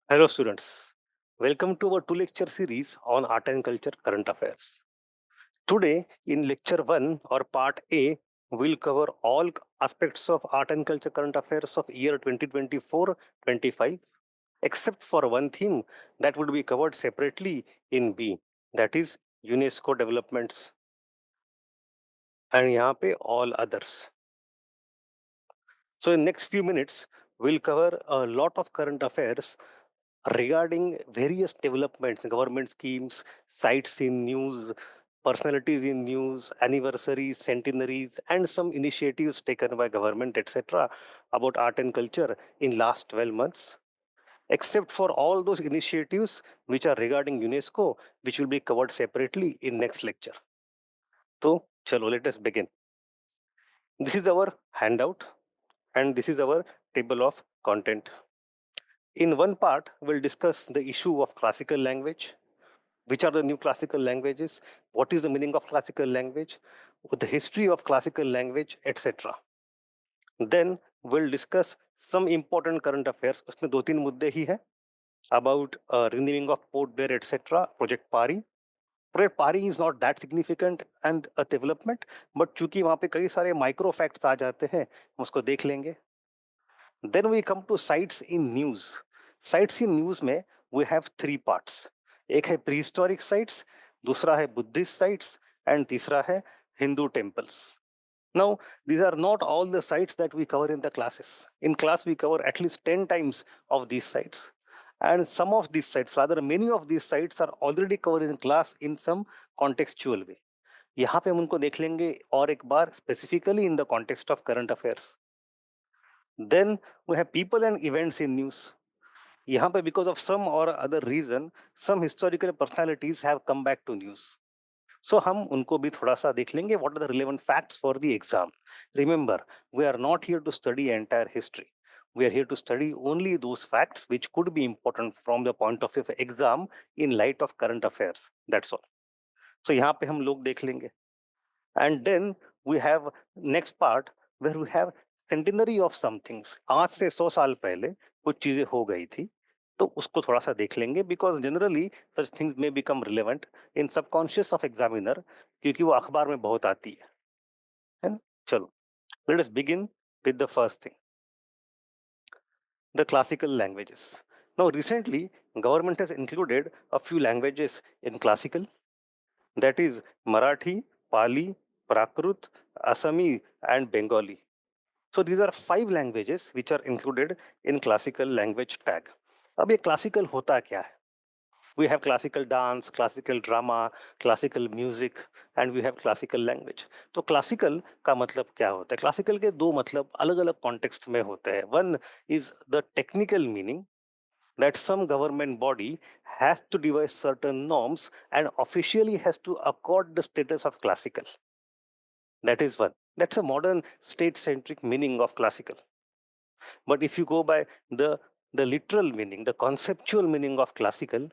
Hello, students. Welcome to our two lecture series on art and culture current affairs. Today, in lecture 1 or part A, we'll cover all aspects of art and culture current affairs of year 2024-25, except for one theme that would be covered separately in B, that is UNESCO developments, and यहाँ पे all others. So in next few minutes, we'll cover a lot of current affairs regarding various developments, government schemes, sites in news, personalities in news, anniversaries, centenaries, and some initiatives taken by government, etc., about art and culture in last 12 months. Except for all those initiatives which are regarding UNESCO, which will be covered separately in next lecture. So, chalo, let us begin. This is our handout, and this is our table of content. In one part, we'll discuss the issue of classical language. Which are the new classical languages? What is the meaning of classical language? The history of classical language, etc. Then we'll discuss some important current affairs. उसमें दो तीन मुद्दे ही हैं about renewing of Port Blair, etc. Project Pari. Project Pari is not that significant and a development, but चूंकि वहाँ पे कई सारे माइक्रो फैक्ट्स आ जाते हैं, हम उसको देख लेंगे. Then we come to sites in news. Sites in news में we have three parts. एक है prehistoric sites, दूसरा है Buddhist sites, and तीसरा है Hindu temples. Now, these are not all the sites that we cover in the classes. In class, we cover at least 10 times of these sites. And some of these sites, rather many of these sites are already covered in class in some contextual way. यहाँ पे हम उनको देख लेंगे और एक बार specifically in the context of current affairs. Then we have people and events in news. यहाँ पे because of some or other reason, some historical personalities have come back to news. So हम उनको भी थोड़ा सा देख लेंगे. What are the relevant facts for the exam? Remember, we are not here to study entire history. We are here to study only those facts which could be important from the point of view of exam in light of current affairs. That's all. So यहाँ पे हम लोग देख लेंगे. And then we have next part where we have centenary of some things. आज से 100 साल पहले कुछ चीजें हो गई थी, तो उसको थोड़ा सा देख लेंगे because generally such things may become relevant in subconscious of examiner क्योंकि वो अखबार में बहुत आती है ना? चलो, let us begin with the first thing, the classical languages. Now recently government has included a few languages in classical, that is Marathi, Pali, Prakrit, Assami, and Bengali. So these are 5 languages which are included in classical language tag. अब ये classical होता क्या है? We have classical dance, classical drama, classical music, and we have classical language. तो classical का मतलब क्या होता है? Classical के दो मतलब अलग-अलग context में होते हैं. One is the technical meaning that some government body has to devise certain norms and officially has to accord the status of classical. That is one. That's a modern state-centric meaning of classical. But if you go by the literal meaning, the conceptual meaning of classical,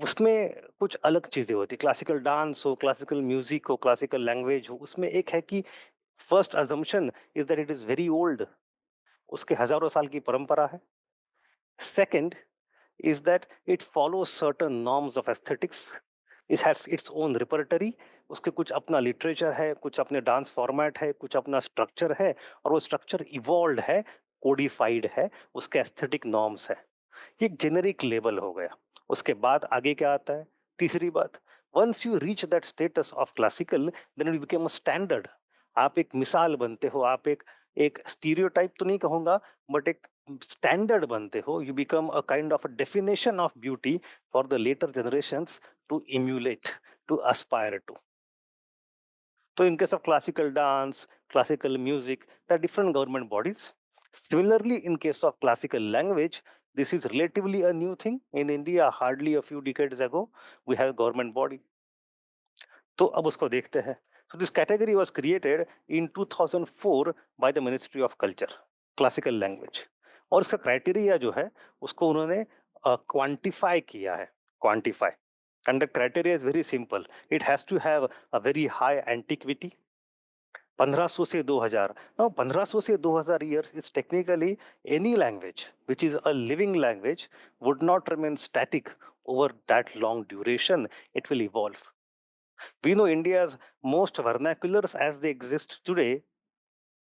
उसमें कुछ अलग चीजें होती. Classical dance हो, classical music हो, classical language हो, उसमें एक है कि first assumption is that it is very old. उसके हजारों साल की परंपरा है. Second is that it follows certain norms of aesthetics. It has its own repertory. उसके कुछ अपना लिटरेचर है, कुछ अपने डांस फॉर्मेट है, कुछ अपना स्ट्रक्चर है, और वो स्ट्रक्चर इवॉल्व है, कोडिफाइड है, उसके एस्थेटिक नॉर्म्स है. ये एक जेनेरिक लेबल हो गया. उसके बाद आगे क्या आता है? तीसरी बात, once you reach that status of classical then it become a standard. आप एक मिसाल बनते हो, आप एक एक स्टीरियोटाइप तो नहीं कहूंगा, बट एक स्टैंडर्ड बनते हो. You become a kind of a definition of beauty for the later generations to emulate, to aspire to. So in case of classical dance, classical music, there are different government bodies. Similarly, in case of classical language, this is relatively a new thing. In India, hardly a few decades ago, we have a government body. तो अब उसको देखते हैं. So this category was created in 2004 by the Ministry of Culture, classical language. और उसका criteria जो है उसको उन्होंने क्वांटिफाई किया है. Quantify, and the criteria is very simple. It has to have a very high antiquity. 1500 से 2000. Now 1500 से 2000 years is technically any language which is a living language would not remain static over that long duration. It will evolve. We know India's most vernaculars as they exist today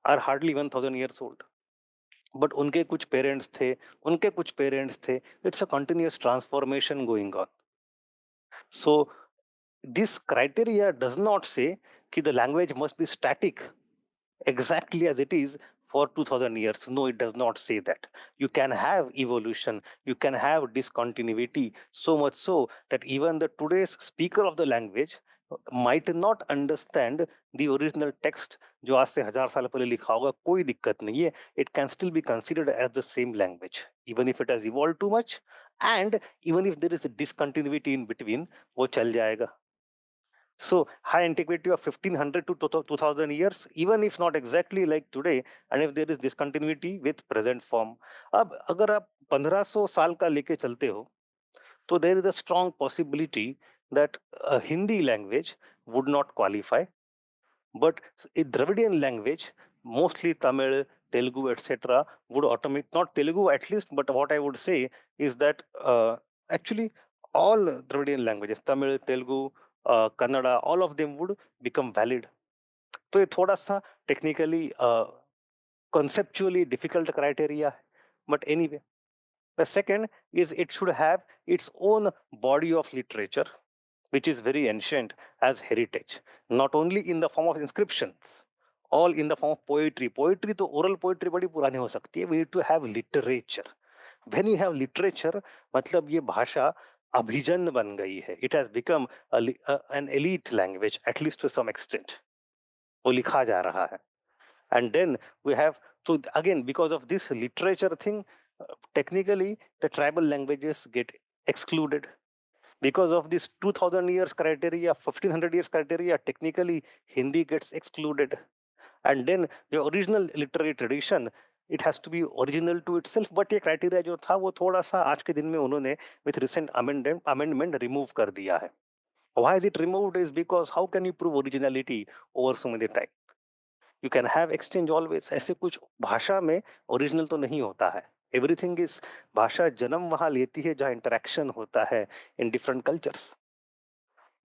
are hardly 1000 years old. But उनके कुछ parents थे, उनके कुछ parents थे. It's a continuous transformation going on. So this criteria does not say that the language must be static exactly as it is for 2000 years. No, it does not say that. You can have evolution, you can have discontinuity, so much so that even the today's speaker of the language might not understand the original text जो आज से 1000 साल पहले लिखा होगा. कोई दिक्कत नहीं है. It can still be considered as the same language even if it has evolved too much, and even if there is a discontinuity in between, वो चल जाएगा. So high antiquity of 1500 to 2000 years, even if not exactly like today, and if there is discontinuity with present form. अब अगर आप 1500 साल का लेके चलते हो, तो there is a strong possibility that a Hindi language would not qualify, but a Dravidian language, mostly Tamil, Telugu, etc., would automate, not Telugu at least, but what I would say is that actually all Dravidian languages, Tamil, Telugu, Kannada, all of them would become valid. तो ये थोड़ा सा technically conceptually difficult criteria, but anyway. The second is it should have its own body of literature, which is very ancient as heritage, not only in the form of inscriptions, all in the form of poetry. Poetry तो oral poetry बड़ी पुरानी हो सकती है. We need to have literature. When you have literature, मतलब ये भाषा अभिजन बन गई है. It has become an elite language, at least to some extent. वो लिखा जा रहा है. And then we have, so again, because of this literature thing, technically the tribal languages get excluded. Because of this 2000 years criteria, 1500 years criteria, technically Hindi gets excluded. And then the original literary tradition, it has to be original to itself. But ये criteria जो था वो थोड़ा सा आज के दिन में उन्होंने with recent amendment remove कर दिया है. Why is it removed is because how can you prove originality over so many time? You can have exchange always. ऐसे कुछ भाषा में ओरिजिनल तो नहीं होता है. एवरीथिंग इज, भाषा जन्म वहां लेती है जहां इंटरेक्शन होता है in different cultures.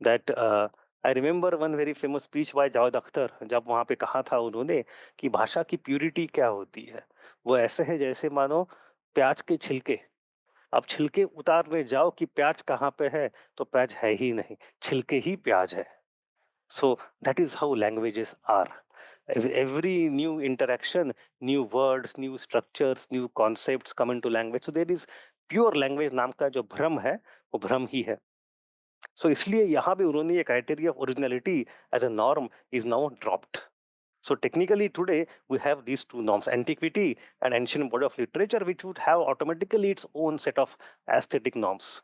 That I remember one very famous speech bye Javed Akhtar, जब वहां पे कहा था उन्होंने कि भाषा की प्यूरिटी क्या होती है. वो ऐसे है जैसे मानो प्याज के छिलके. अब छिलके उतारने जाओ कि प्याज कहाँ पे है, तो प्याज है ही नहीं, छिलके ही प्याज है. So that is how languages are. Every new interaction, new words, new structures, new concepts come into language. So there is pure language नाम का जो भ्रम है, वो भ्रम ही है. So इसलिए यहाँ भी उन्होंने ये criteria of originality as a norm is now dropped. So technically today we have these two norms, antiquity and ancient body of literature, which would have automatically its own set of aesthetic norms.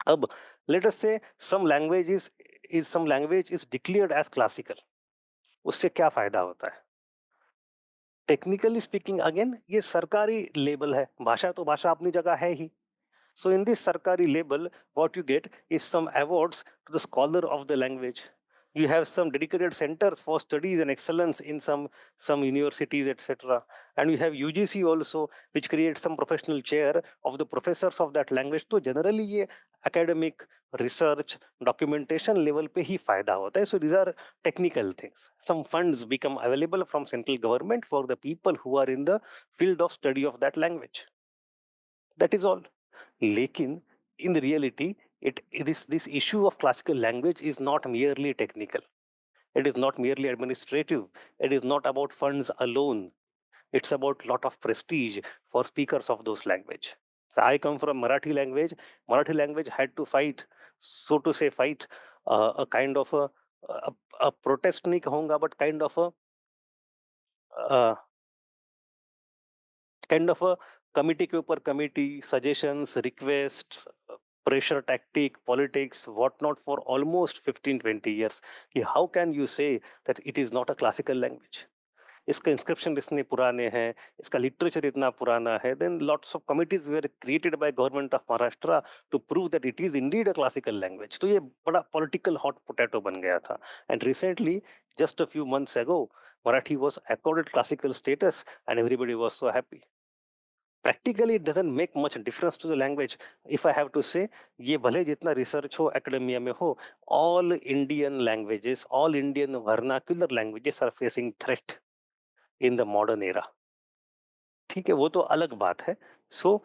अब let us say some language is declared as classical. उससे क्या फायदा होता है? Technically speaking again ये सरकारी label है. भाषा तो भाषा अपनी जगह है ही. So in this Sarkari label, what you get is some awards to the scholar of the language. You have some dedicated centers for studies and excellence in some universities, etc. And you have UGC also, which creates some professional chair of the professors of that language. तो generally ये academic research documentation level पे ही फायदा होता है. So these are technical things. Some funds become available from central government for the people who are in the field of study of that language. That is all. लेकिन in the reality, this issue of classical language is not merely technical. It is not merely administrative. It is not about funds alone. It's about lot of prestige for speakers of those language. So I come from Marathi language. Marathi language had to fight, so to say, fight a kind of a protest नहीं कहूँगा, but uh, kind of a committee के ऊपर committee, suggestions, requests, pressure tactic, politics, whatnot for almost 15-20 years. How can you say that it is not a classical language? इसका inscription इतने पुराने हैं, इसका literature इतना पुराना है, then lots of committees were created by government of Maharashtra to prove that it is indeed a classical language. तो ये बड़ा पॉलिटिकल हॉट पोटैटो बन गया था। And recently, just a few months ago, Marathi was accorded classical status and everybody was so happy. Practically it doesn't make much difference to the language. If I have to say, ये भले जितना research हो academia में हो, all Indian languages, all Indian vernacular languages are facing threat in the modern era. ठीक है, वो तो अलग बात है। सो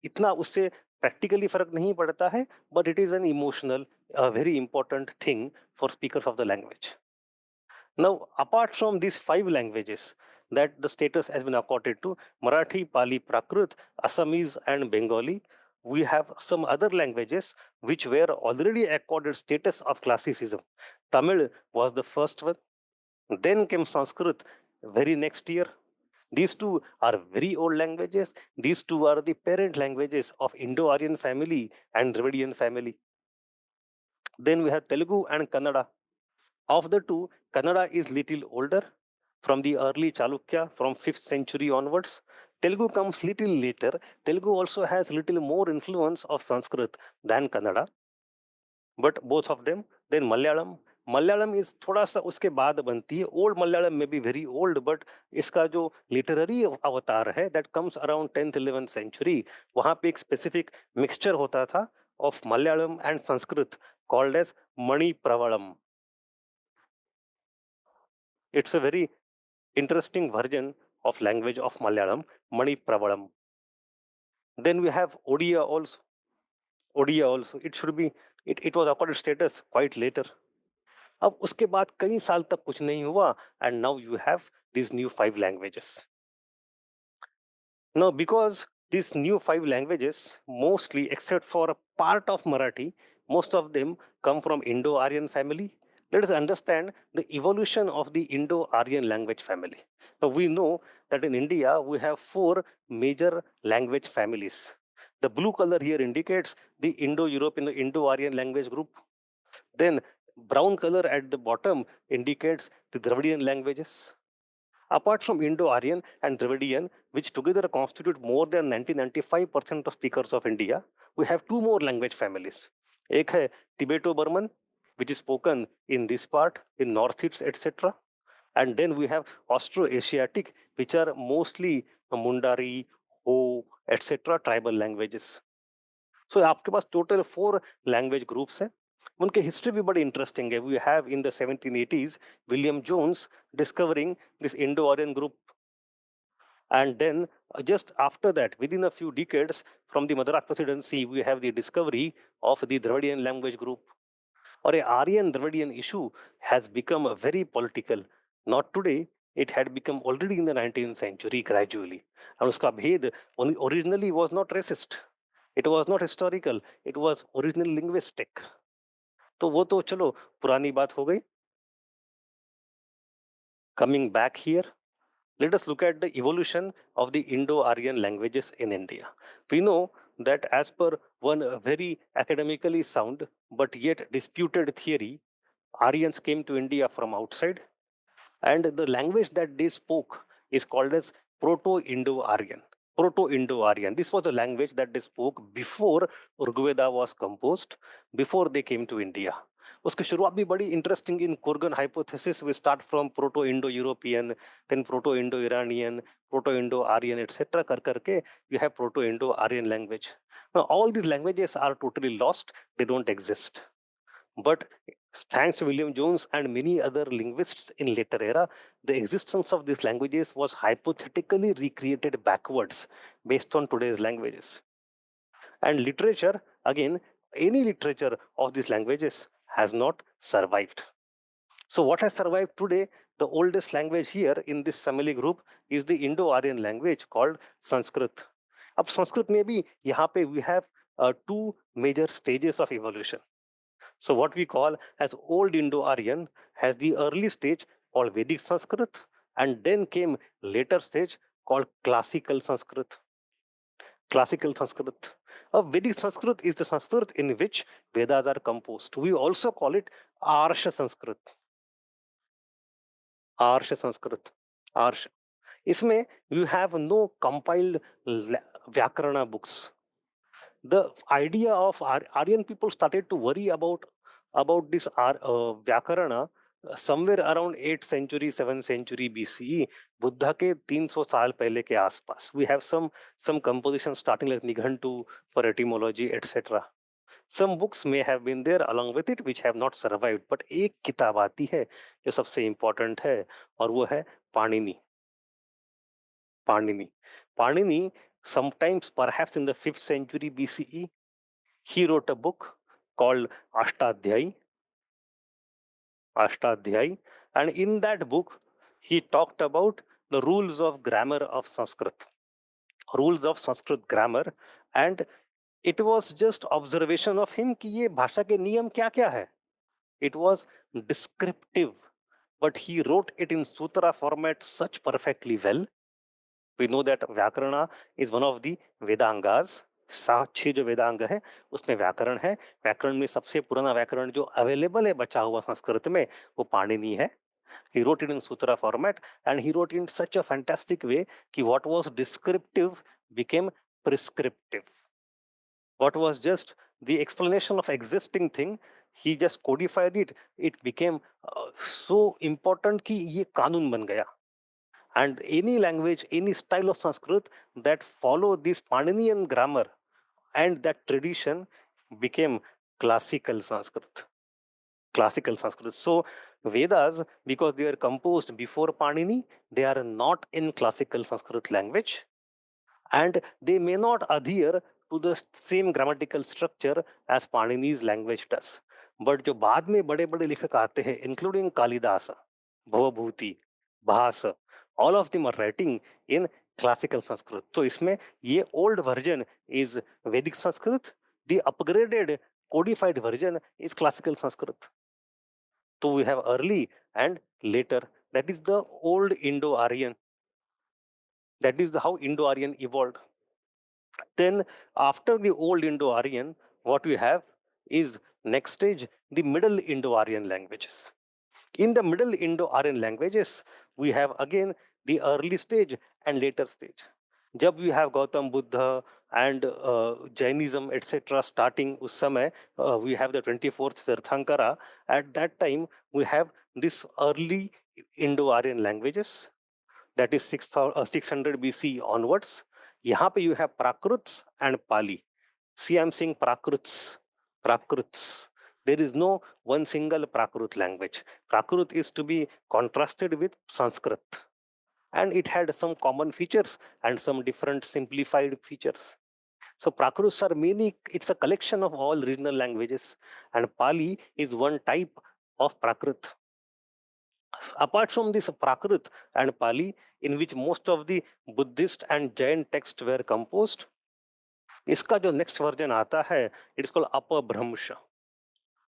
इतना उससे प्रैक्टिकली फर्क नहीं पड़ता है, but it is an emotional very important thing for speakers of the language. Now, apart from these 5 languages that the status has been accorded to, Marathi, Pali, Prakrit, Assamese, and Bengali, we have some other languages which were already accorded status of classicism. Tamil was the first one, then came Sanskrit very next year. These two are very old languages. These two are the parent languages of Indo-Aryan family and Dravidian family. Then we have Telugu and Kannada. Of the two, Kannada is little older from the early Chalukya from 5th century onwards. Telugu comes little later. Telugu also has little more influence of Sanskrit than Kannada, but both of them. Then Malayalam. Malayalam is थोड़ा सा उसके बाद बनती है। Old Malayalam में be very old, but इसका जो literary अवतार है that comes around 10th 11th century, वहां पे एक स्पेसिफिक मिक्सचर होता था of Malayalam and Sanskrit called as Manipravalam. It's a very interesting version of language of Malayalam, Mani-Pravalam. Then we have Odia also. Odia also. It should be, it was accorded status quite later. अब उसके बाद कई साल तक कुछ नहीं हुआ, and now you have these new 5 languages. Now, because these new 5 languages, mostly except for a part of Marathi, most of them come from Indo-Aryan family. Let us understand the evolution of the Indo-Aryan language family. Now, we know that in India, we have 4 major language families. The blue color here indicates the Indo-European, Indo-Aryan language group. Then brown color at the bottom indicates the Dravidian languages. Apart from Indo-Aryan and Dravidian, which together constitute more than 90-95% of speakers of India, we have 2 more language families. एक है Tibeto-Burman, which is spoken in this part, in Northeast, etc. And then we have Austro-Asiatic, which are mostly Mundari, Ho, etc. tribal languages. So आपके पास total 4 language groups हैं। उनके history भी बड़ी interesting है। We have in the 1780s William Jones discovering this Indo Aryan group, and then just after that, within a few decades from the Madras presidency, we have the discovery of the Dravidian language group. और a Aryan Dravidian issue has become very political. Not today, it had become already in the 19th century gradually. और उसका भेद originally was not racist, it was not historical, it was originally linguistic. तो वो तो चलो पुरानी बात हो गई। Coming back here, let us look at the evolution of the Indo-Aryan languages in India. We know that as per one very academically sound but yet disputed theory, Aryans came to India from outside, and the language that they spoke is called as Proto-Indo-Aryan. Proto-Indo-Aryan. This was the language that they spoke before Rigveda was composed, before they came to India. उसकी शुरुआत भी बड़ी interesting. In Kurgan hypothesis we start from proto Indo European, then proto Indo Iranian, proto Indo Aryan etcetera कर करके you have proto Indo Aryan language. All these languages are totally lost, they don't exist, but thanks to William Jones and many other linguists in later era, the existence of these languages was hypothetically recreated backwards based on today's languages. And literature, again, any literature of these languages has not survived. So what has survived today? The oldest language here in this family group is the Indo-Aryan language called Sanskrit. अब संस्कृत में भी यहाँ पे we have 2 major stages of evolution. So what we call as Old Indo-Aryan has the early stage called Vedic Sanskrit, and then came later stage called Classical Sanskrit. Classical Sanskrit. Vedic Sanskrit is the Sanskrit in which Vedas are composed. We also call it Arsha Sanskrit. Arsha Sanskrit. आर्ष। इसमें you have no compiled Vyakarana books. The idea of Aryan people started to worry about this Vyakarana somewhere around 8th century, 7th century BCE, Buddha के 300 साल पहले के आसपास. We have some compositions starting like Nighantu for etymology, etc. Some books may have been there along with it which have not survived. But एक किताब आती है जो सबसे important है और वो है Panini. Panini. Panini, sometimes perhaps in the 5th century BCE, he wrote a book called Ashtadhyayi. Ashtadhyayi. And in that book, he talked about the rules of grammar of Sanskrit. Rules of Sanskrit grammar. And it was just observation of him कि ये भाषा के नियम क्या क्या है. It was descriptive. But he wrote it in sutra format such perfectly well. We know that व्याकरण is one of the वेदांगास. 6 जो वेदांग है उसमें व्याकरण है. व्याकरण में सबसे पुराना व्याकरण जो अवेलेबल है बचा हुआ संस्कृत में वो पाणिनि है. He wrote it in sutra format and he wrote in such a fantastic way कि what was descriptive became prescriptive. What was just the explanation of existing thing, he just codified it. It became so important कि ये कानून बन गया. And any language, any style of Sanskrit that follow this Paninian grammar and that tradition became classical Sanskrit. Classical Sanskrit. So Vedas, because they are composed before Panini, they are not in classical Sanskrit language, and they may not adhere to the same grammatical structure as Panini's language does. But जो बाद में बड़े बड़े लेखक आते हैं, including Kalidas, Bhavabhuti, Bhasa, all of them are writing in classical Sanskrit. तो इसमें ये old version is Vedic Sanskrit, the upgraded codified version is classical Sanskrit. So we have early and later. That is the old Indo-Aryan. That is how Indo-Aryan evolved. Then after the old Indo-Aryan, what we have is next stage, the middle Indo-Aryan languages. In the middle Indo-Aryan languages, we have again the early stage and later stage. जब we have Gautam Buddha and Jainism etc. starting उस समय we have the 24th Tirthankara. At that time we have this early Indo-Aryan languages, that is 600 BC onwards. यहाँ पे you have Prakruts and Pali. See, I'm saying Prakruts. Prakruts. There is no one single Prakrut language. Prakrut is to be contrasted with Sanskrit. And it had some common features and some different simplified features. So Prakruts are mainly, it's a collection of all regional languages, and Pali is one type of Prakrit. Apart from this Prakrit and Pali, in which most of the Buddhist and Jain texts were composed, इसका जो next version आता है, it is called अपभ्रंश.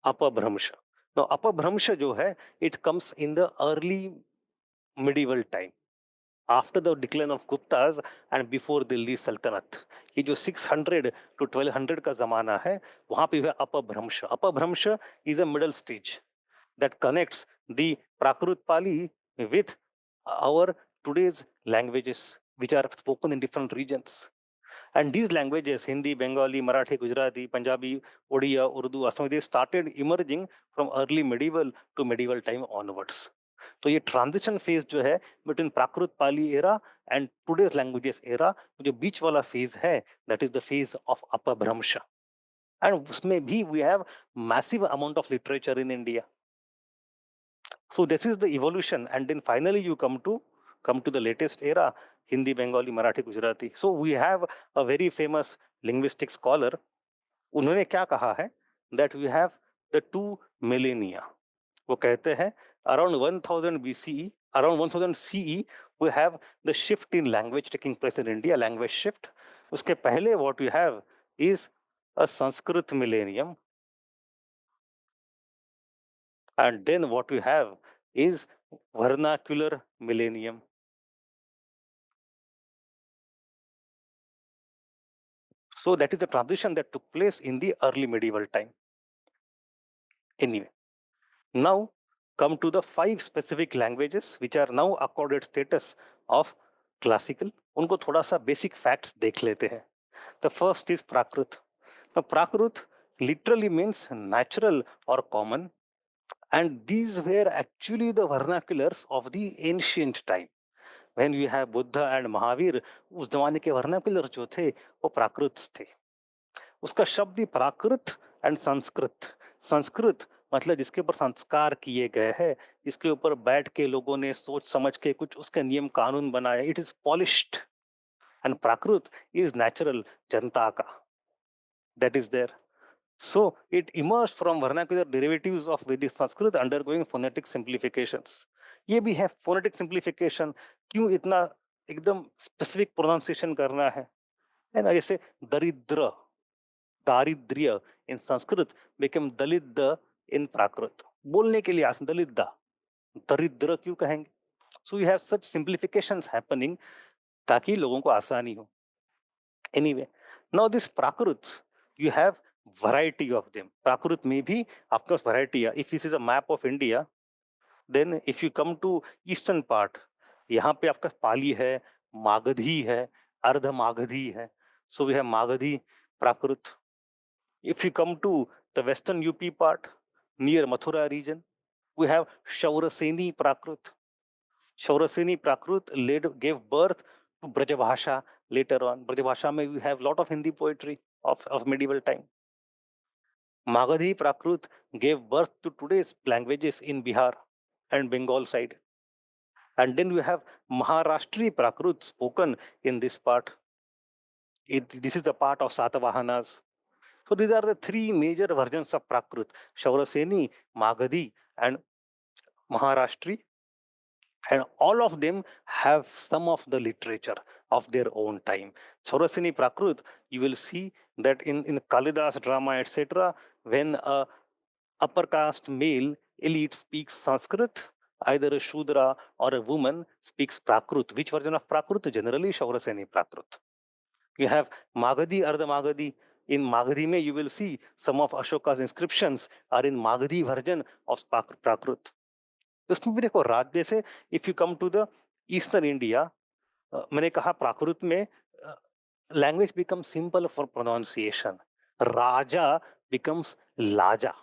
अपभ्रंश. Now अपभ्रंश जो है, it comes in the early medieval time, after the decline of Guptas and before Delhi Sultanate. ये जो 600 to 1200 का जमाना है, वहां पे है अपभ्रंश. अपभ्रंश is a middle stage that connects the Prakrit Pali with our today's languages which are spoken in different regions. And these languages, Hindi, Bengali, Marathi, Gujarati, Punjabi, Odia, Urdu, Assami, they started emerging from early medieval to medieval time onwards. तो ये transition phase जो है between Prakrit Pali era and today's languages era, जो बीच वाला phase है, that is the phase of Apabhramsha. And उसमें भी we have massive amount of literature in India. So this is the evolution, and then finally you come to the latest era, Hindi, Bengali, Marathi, Gujarati. So we have a very famous linguistic scholar. उन्होंने क्या कहा है that we have the 2 millennia. वो कहते हैं around 1000 BCE, around 1000 CE, we have the shift in language taking place in India, language shift. उसके पहले what we have is a Sanskrit millennium. And then what we have is vernacular millennium. So that is the transition that took place in the early medieval time. Anyway, now come to the 5 specific languages which are now accorded status of classical. उनको थोड़ा सा basic facts देख लेते हैं. The first is Prakrit. Now Prakrit literally means natural or common, and these were actually the vernaculars of the ancient time. When we have Buddha and Mahavir, उस जमाने के vernacular जो थे वो प्राकृत थे. उसका शब्द ही प्राकृत एंड संस्कृत. संस्कृत मतलब जिसके ऊपर संस्कार किए गए हैं, इसके ऊपर बैठ के लोगों ने सोच समझ के कुछ उसके नियम कानून बनाए. It is polished. And Prakrit is natural, जनता का, that is there. So it emerged from vernacular derivatives of Vedic Sanskrit undergoing phonetic simplifications. ये भी है phonetic simplification. क्यों इतना एकदम specific pronunciation करना है ना? जैसे दरिद्र, दारिद्र्य in Sanskrit became दलिद्र in Prakrit. बोलने के लिए आसान, दलिद्र, दरिद्र क्यों कहेंगे? So you have such simplifications happening ताकि लोगों को आसानी हो. Anyway, now this Prakrits, you have variety of them. Prakrit may be, of course, variety. If this is a map of India, then if you come to eastern part, यहाँ पे आपका पाली है, मागधी है, अर्ध मागधी है. So we have Magadhi Prakrit. If you come to the western UP part, near Mathura region, we have Shauraseni Prakrit. Shauraseni Prakrit gave birth to Brajabhasha later on. Brajabhasha mein we have lot of Hindi poetry of medieval time. Magadhi Prakrit gave birth to today's languages in Bihar and Bengal side. And then we have Maharashtri Prakrit spoken in this part. This is the part of Satavahanas. So these are the 3 major versions of Prakrit: Shauraseni, Magadhi, and Maharashtri. And all of them have some of the literature of their own time. Shauraseni Prakrit, you will see that in Kalidas drama, etc., when a upper caste male elite speaks Sanskrit, either a Shudra or a woman speaks Prakrit. Which version of Prakrit? Generally Shauraseni Prakrit. You have Magadhi, Ardha Magadhi. In Magadhi mein you will see some of Ashoka's inscriptions are in Magadhi version of Prakrit. उसमें भी देखो राज जैसे if you come to the eastern India, मैंने कहा प्राकृत में language become simple for pronunciation. Raja becomes laja.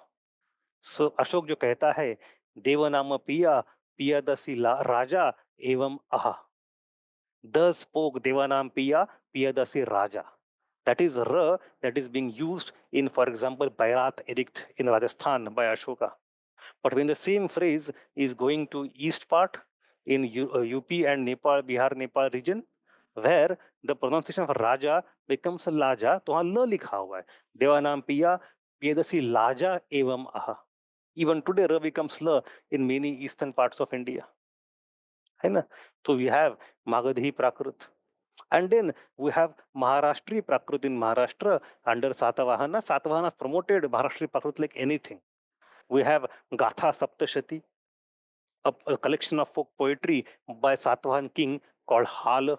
So Ashok जो कहता है देवनाम पिया पिया दसी राजा एवं अहा, द स्पोक देवानाम पिया दसी राजा. That is ra that is being used in, for example, Bairat edict in Rajasthan by Ashoka. But when the same phrase is going to east part in UP and Nepal, Bihar, Nepal region, where the pronunciation of Raja becomes Laja, तो वहाँ ल लिखा हुआ है. देवानाम पिया पियदसी लाजा एवं aha. Even today, R becomes L in many eastern parts of India. है ना? So we have Magadhi Prakrit. And then we have Maharashtri Prakrit in Maharashtra under Satavahana. Satavahanas promoted Maharashtri Prakrit like anything. We have Gatha Saptashati, a collection of folk poetry by Satavahan king called Hala.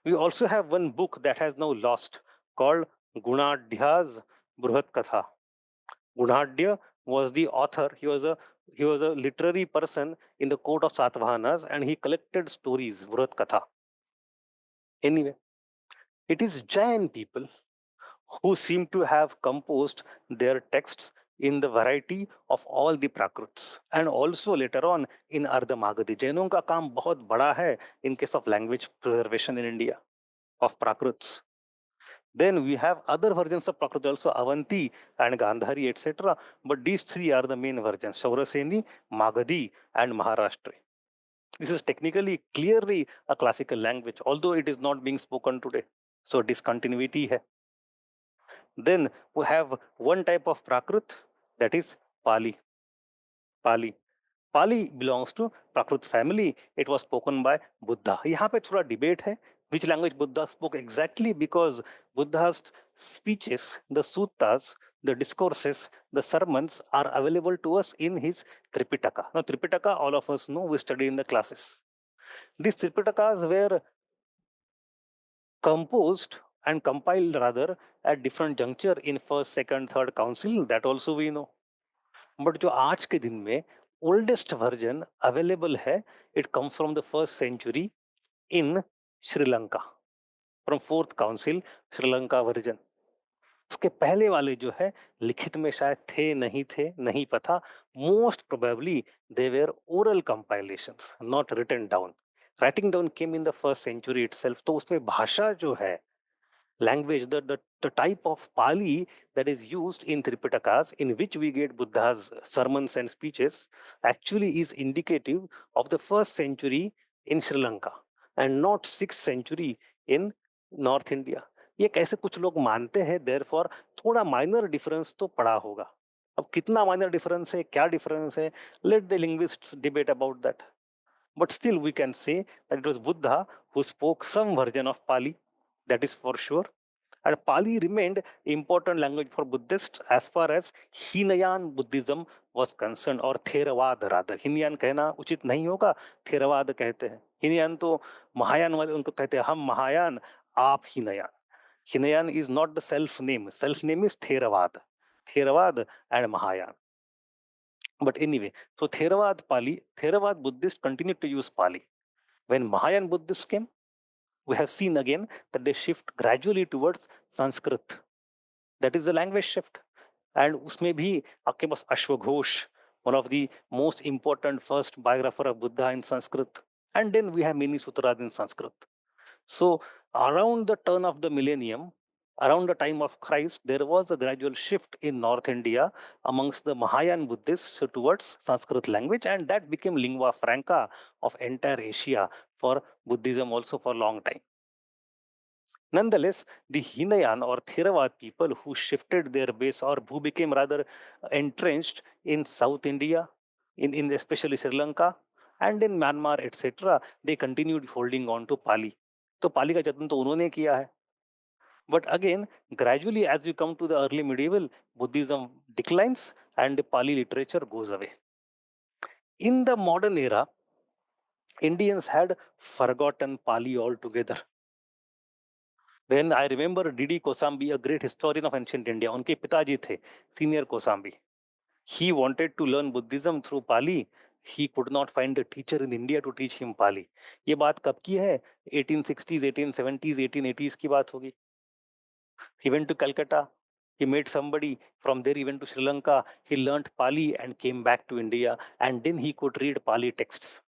We also have one book that has now lost called Gunadhya's Bruhat Katha. Gunadhya was the author. He was a literary person in the court of Satavahanas, and he collected stories, Bruhat Katha. Anyway, it is Jain people who seem to have composed their texts in the variety of all the Prakrits, and also later on in Ardha Magadhi. जैनों का काम बहुत बड़ा है in case of language preservation in India of Prakrits. Then we have other versions of Prakrit also, Avanti and Gandhari, etc. But these 3 are the main versions: Shauraseni, Magadhi, and Maharashtri. This is technically clearly a classical language, although it is not being spoken today. So discontinuity hai. Then we have one type of Prakrit, that is Pali. Pali. Pali belongs to Prakrit family. It was spoken by Buddha. यहाँ पे थोड़ा debate है which language Buddha spoke exactly, because Buddha's speeches, the suttas, the discourses, the sermons are available to us in his Tripitaka. Now Tripitaka, all of us know, we study in the classes. These Tripitakas were composed and compiled rather at different juncture in first, second, third council. That also we know. But जो आज के दिन में oldest version available है, it comes from the 1st century in Sri Lanka, from 4th council Sri Lanka version. उसके पहले वाले जो है लिखित में शायद थे नहीं पता. Most probably they were oral compilations, not written down. Writing down came in the 1st century itself. तो उसमें भाषा जो है, language, the type of Pali that is used in Tripitakas, in which we get Buddha's sermons and speeches, actually is indicative of the 1st century in Sri Lanka and not 6th century in North India. ये कैसे कुछ लोग मानते हैं, therefore थोड़ा minor difference तो पड़ा होगा. अब कितना माइनर डिफरेंस है, क्या डिफरेंस है, let the linguists debate about that. But still we can say that it was Buddha who spoke some version of Pali, that is for sure. And Pali remained important language for Buddhists as far as Hinayan Buddhism was concerned, or Theravada rather. Hinayan कहना उचित नहीं होगा, Theravada कहते हैं. Hinayan तो महायान वाले उनको कहते हैं, हम महायान, आप Hinayan. Hinayan is not the self name. Self name is Theravada. Theravada and Mahayan. But anyway, so Theravada Buddhists continued to use Pali. When Mahayan Buddhists came, we have seen again that they shift gradually towards Sanskrit. That is the language shift. And उसमें भी आपके पास Ashwaghosh, one of the most important first biographer of Buddha in Sanskrit. And then we have many sutras in Sanskrit. So around the turn of the millennium, around the time of Christ, there was a gradual shift in North India amongst the Mahayan Buddhists towards Sanskrit language, and that became lingua franca of entire Asia for Buddhism also for a long time. Nonetheless, the Hinayan or Theravada people who shifted their base or who became rather entrenched in South India, in especially Sri Lanka and in Myanmar, etc., they continued holding on to Pali. तो पाली का जतन तो उन्होंने किया है. But again, gradually as you come to the early medieval, Buddhism declines and the Pali literature goes away. In the modern era, Indians had forgotten Pali altogether. When I remember D.D. Kosambi, a great historian of ancient India, उनके पिताजी थे Senior Kosambi. He wanted to learn Buddhism through Pali. He could not find a teacher in India to teach him Pali. ये बात कब की है? 1860s, 1870s, 1880s की बात होगी. He went to Calcutta. He met somebody. From there, he went to Sri Lanka. He learnt Pali and came back to India. And then he could read Pali texts.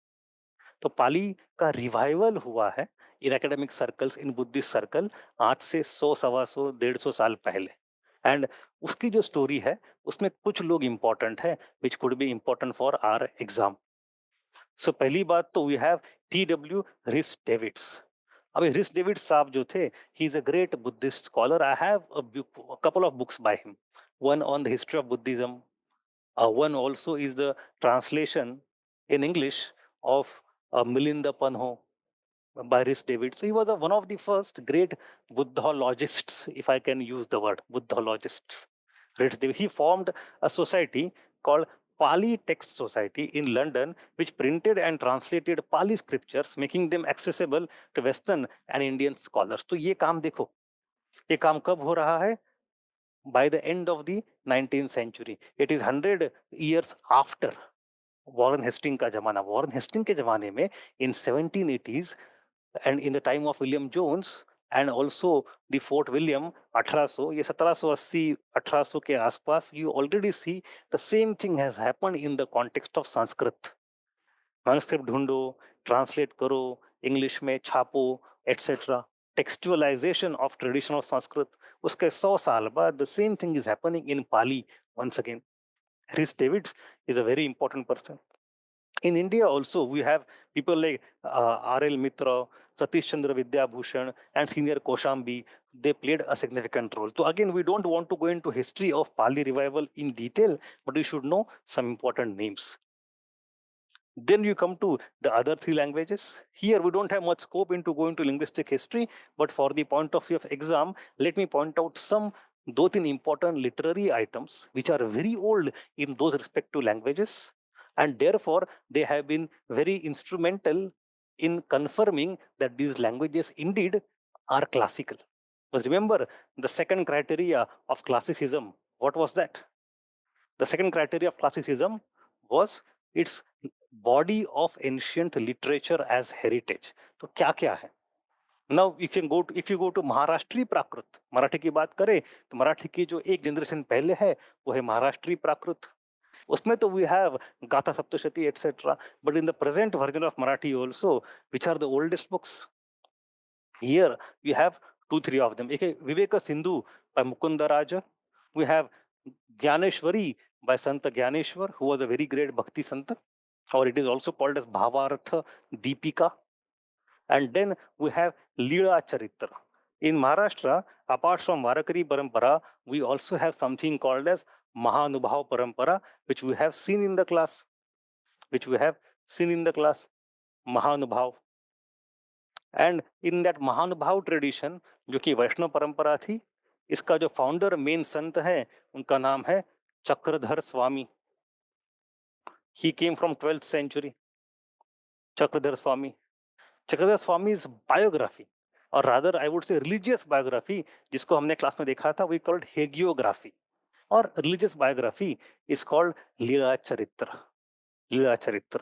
तो पाली का revival हुआ है इन academic circles, इन Buddhist circle, आज से 100, 125, 150 साल पहले. And उसकी जो स्टोरी है उसमें कुछ लोग इंपॉर्टेंट है which could be important for our exam. So पहली बात तो वी हैव T.W. रिस डेविड्स. अभी रिस डेविड्स साहब जो थे, he is a great Buddhist scholar. I have a couple of books by him. One on the history of Buddhism, one also is the translation in English of Milinda Panho by Rhys David. So he was one of the first great Buddhologists, if I can use the word Buddhologists. Rhys David. He formed a society called Pali Text Society in London, which printed and translated Pali scriptures, making them accessible to Western and Indian scholars. तो ये काम देखो, ये काम कब हो रहा है? By the end of the 19th century. It is 100 years after Warren Hasting का जमाना. वॉरेन हेस्टिंग के जमाने में in 1780s and in the time of William Jones and also the Fort William 1800, ये 1780 1800 के आसपास, you already see the same thing has happened in the context of Sanskrit. Manuscript ढूंढो, translate करो, English में छापो, etcetera. Textualization of tradition of Sanskrit. उसके 100 साल बाद the same thing is happening in Pali once again. Rhys Davids is a very important person. In India also, we have people like R.L. Mitra, Satish Chandra Vidyabhushan, and Senior Koshambi. They played a significant role. So again, we don't want to go into history of Pali revival in detail, but we should know some important names. Then you come to the other three languages. Here we don't have much scope into going to linguistic history, but for the point of view of exam, let me point out some दो तीन important literary items which are very old in those respective languages, and therefore they have been very instrumental in confirming that these languages indeed are classical. But remember, the second criteria of classicism, what was that? The second criteria of classicism was its body of ancient literature as heritage. तो क्या क्या है? Now if you go to Maharashtri Prakrit, Marathi की बात करें तो मराठी की जो एक जनरेशन पहले है वो है महाराष्ट्री प्राकृत। उसमें तो we have Gatha Saptashati etcetera, but in the present version of Marathi also, which are the oldest books? Here we have two three of them. एक है Vivek Sindhu by Mukundraj, we have Dnyaneshwari by Sant Gyaneshwar, who was a very great Bhakti Sant, or it is also called as Bhavartha Deepika. And then we have Leela Charitra. In Maharashtra, apart from Varakari Parampara, we also have something called as Mahanubhav Parampara, which we have seen in the class. Mahanubhav. And in that Mahanubhav tradition, जो कि वैष्णव परंपरा थी, इसका जो founder main संत है उनका नाम है चक्रधर स्वामी। He came from 12th century. Chakradhar Swami. Chakradhar स्वामी's biography, or rather I would say religious biography, जिसको हमने क्लास में देखा था, we called hagiography, और religious biography is called लीला चरित्र। लीला चरित्र।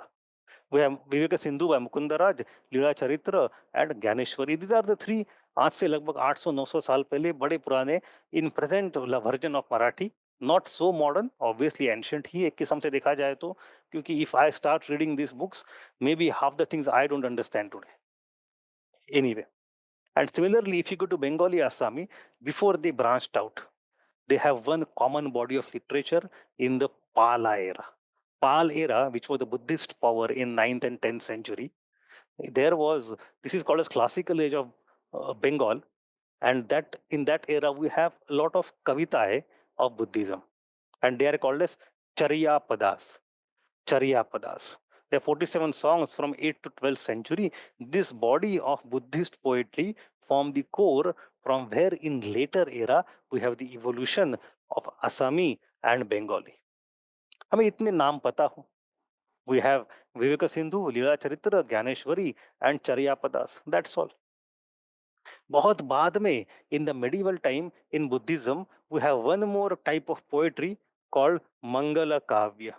We have Vivek Sindhu by Mukundraj, लीला चरित्र and Dnyaneshwari. These are the three। आज से लगभग 800-900 साल पहले बड़े पुराने, in present version of Marathi, not so modern, obviously ancient ही एक किस्म से देखा जाए तो, क्योंकि if I start reading these books, maybe half the things I don't understand today. Anyway, and similarly, if you go to Bengali Assami, before they branched out, they have one common body of literature in the Pala era. Pal era, which was the Buddhist power in 9th and 10th century, this is called as classical age of Bengal, and that in that era we have a lot of kavitae of Buddhism, and they are called as Charyapadas. Charyapadas. There are 47 songs from 8th to 12th century. This body of Buddhist poetry form the core from where in later era we have the evolution of Assami and Bengali. हमें इतने नाम पता हो। We have Viveka Sindhu, Leela Charitra, Gyaneshwari and Charyapadas. That's all. बहुत बाद में, in the medieval time in Buddhism, we have one more type of poetry called Mangala Kavya.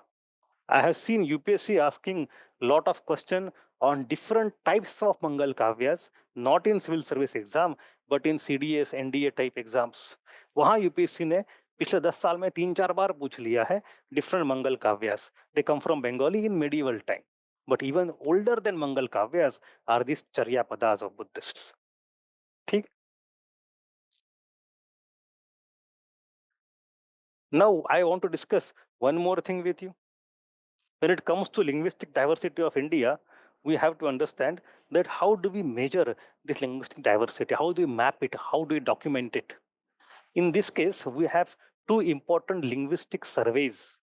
I have seen UPSC asking lot of question on different types of Mangal Kavyas, not in civil service exam, but in CDS, NDA type exams. वहाँ UPSC ने पिछले 10 साल में 3-4 बार पूछ लिया है different Mangal Kavyas. They come from Bengali in medieval time. But even older than Mangal Kavyas are these Charyapadas of Buddhists. ठीक? Now I want to discuss one more thing with you. When it comes to linguistic diversity of India, we have to understand that how do we measure this linguistic diversity? How do we map it? How do we document it? In this case, we have two important linguistic surveys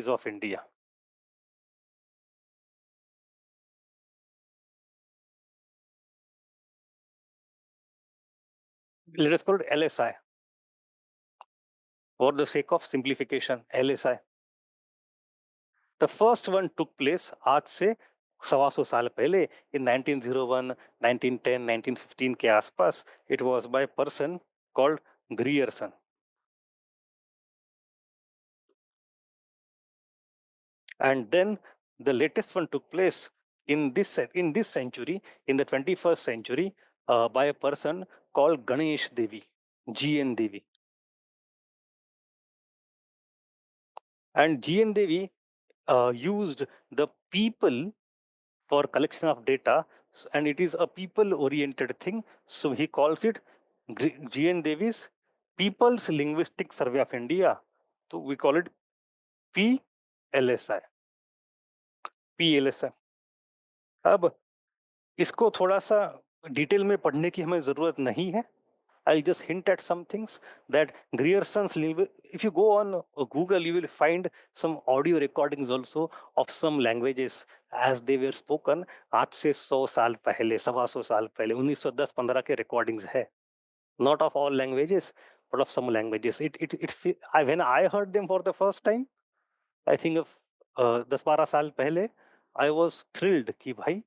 of India. Let us call it LSI for the sake of simplification. LSI. The first one took place आज से 125 साल पहले in 1901, 1910, 1915 के आसपास. It was by a person called Grierson. And then the latest one took place in this century, in the 21st century, by a person called Ganesh Devi, GN Devi. And GN Devi used the people for collection of data, and it is a people-oriented thing. So he calls it GN Devi's People's Linguistic Survey of India. So we call it PLSI. PLSI. अब इसको थोड़ा सा detail में पढ़ने की हमें जरूरत नहीं है. I'll just hint at some things that Grierson's if you go on Google, you will find some audio recordings also of some languages as they were spoken आज से 100 साल पहले, 125 साल पहले, 1910-15 के recordings है. Not of all languages, but of some languages. When I heard them for the first time, I think of 10-12 साल पहले, I was thrilled कि भाई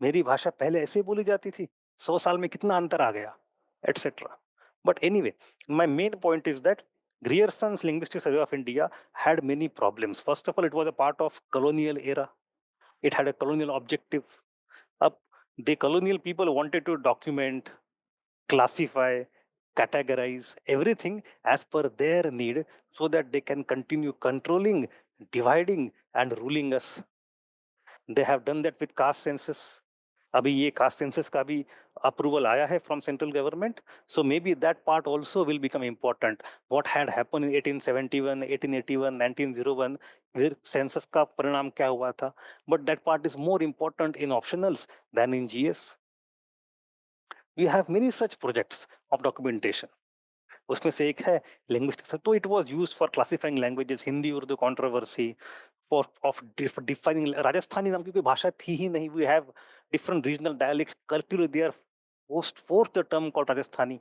मेरी भाषा पहले ऐसे बोली जाती थी, 100 साल में कितना अंतर आ गया, etc. But anyway, my main point is that Grierson's Linguistic Survey of India had many problems. First of all, it was a part of colonial era. It had a colonial objective. Up, the colonial people wanted to document, classify, categorize everything as per their need so that they can continue controlling, dividing, and ruling us. They have done that with caste census. अभी ये caste census का भी approval आया है from central government. So maybe that part also will become important. What had happened in 1871, 1881, 1901, फिर census का परिणाम क्या हुआ था? But that part is more important in optionals than in GS. We have many such projects of documentation. उसमें से एक है linguistics. तो it was used for classifying languages, Hindi Urdu controversy, for of defining Rajasthani नाम की कोई भाषा थी ही नहीं. We have different regional dialects. Collectively they are forced the term called Rajasthani.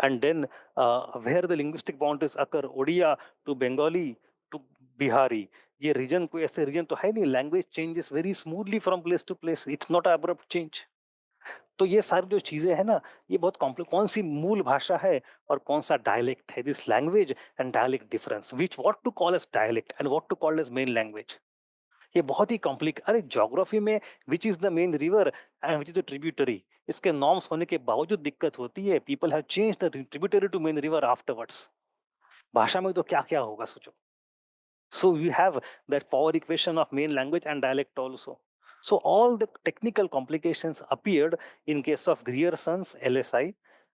And then where the linguistic boundaries occur, Odia to Bengali to Bihari. ये region कोई ऐसे region तो है नहीं. Language changes very smoothly from place to place. It's not an abrupt change. तो ये सारी जो चीजें हैं ना, ये बहुत कॉम्प्लेक्स. कौन सी मूल भाषा है और कौन सा डायलेक्ट है, this language and dialect difference, which what to call as dialect and what to call as main language, ये बहुत ही कॉम्प्लिक. अरे ज्योग्राफी में which is the main river and which is the tributary, इसके norms होने के बावजूद दिक्कत होती है. People have change the tributary to main river afterwards. भाषा में तो क्या क्या होगा सोचो. So we have that power equation of main language and dialect also. So all the technical complications appeared in case of Grierson's LSI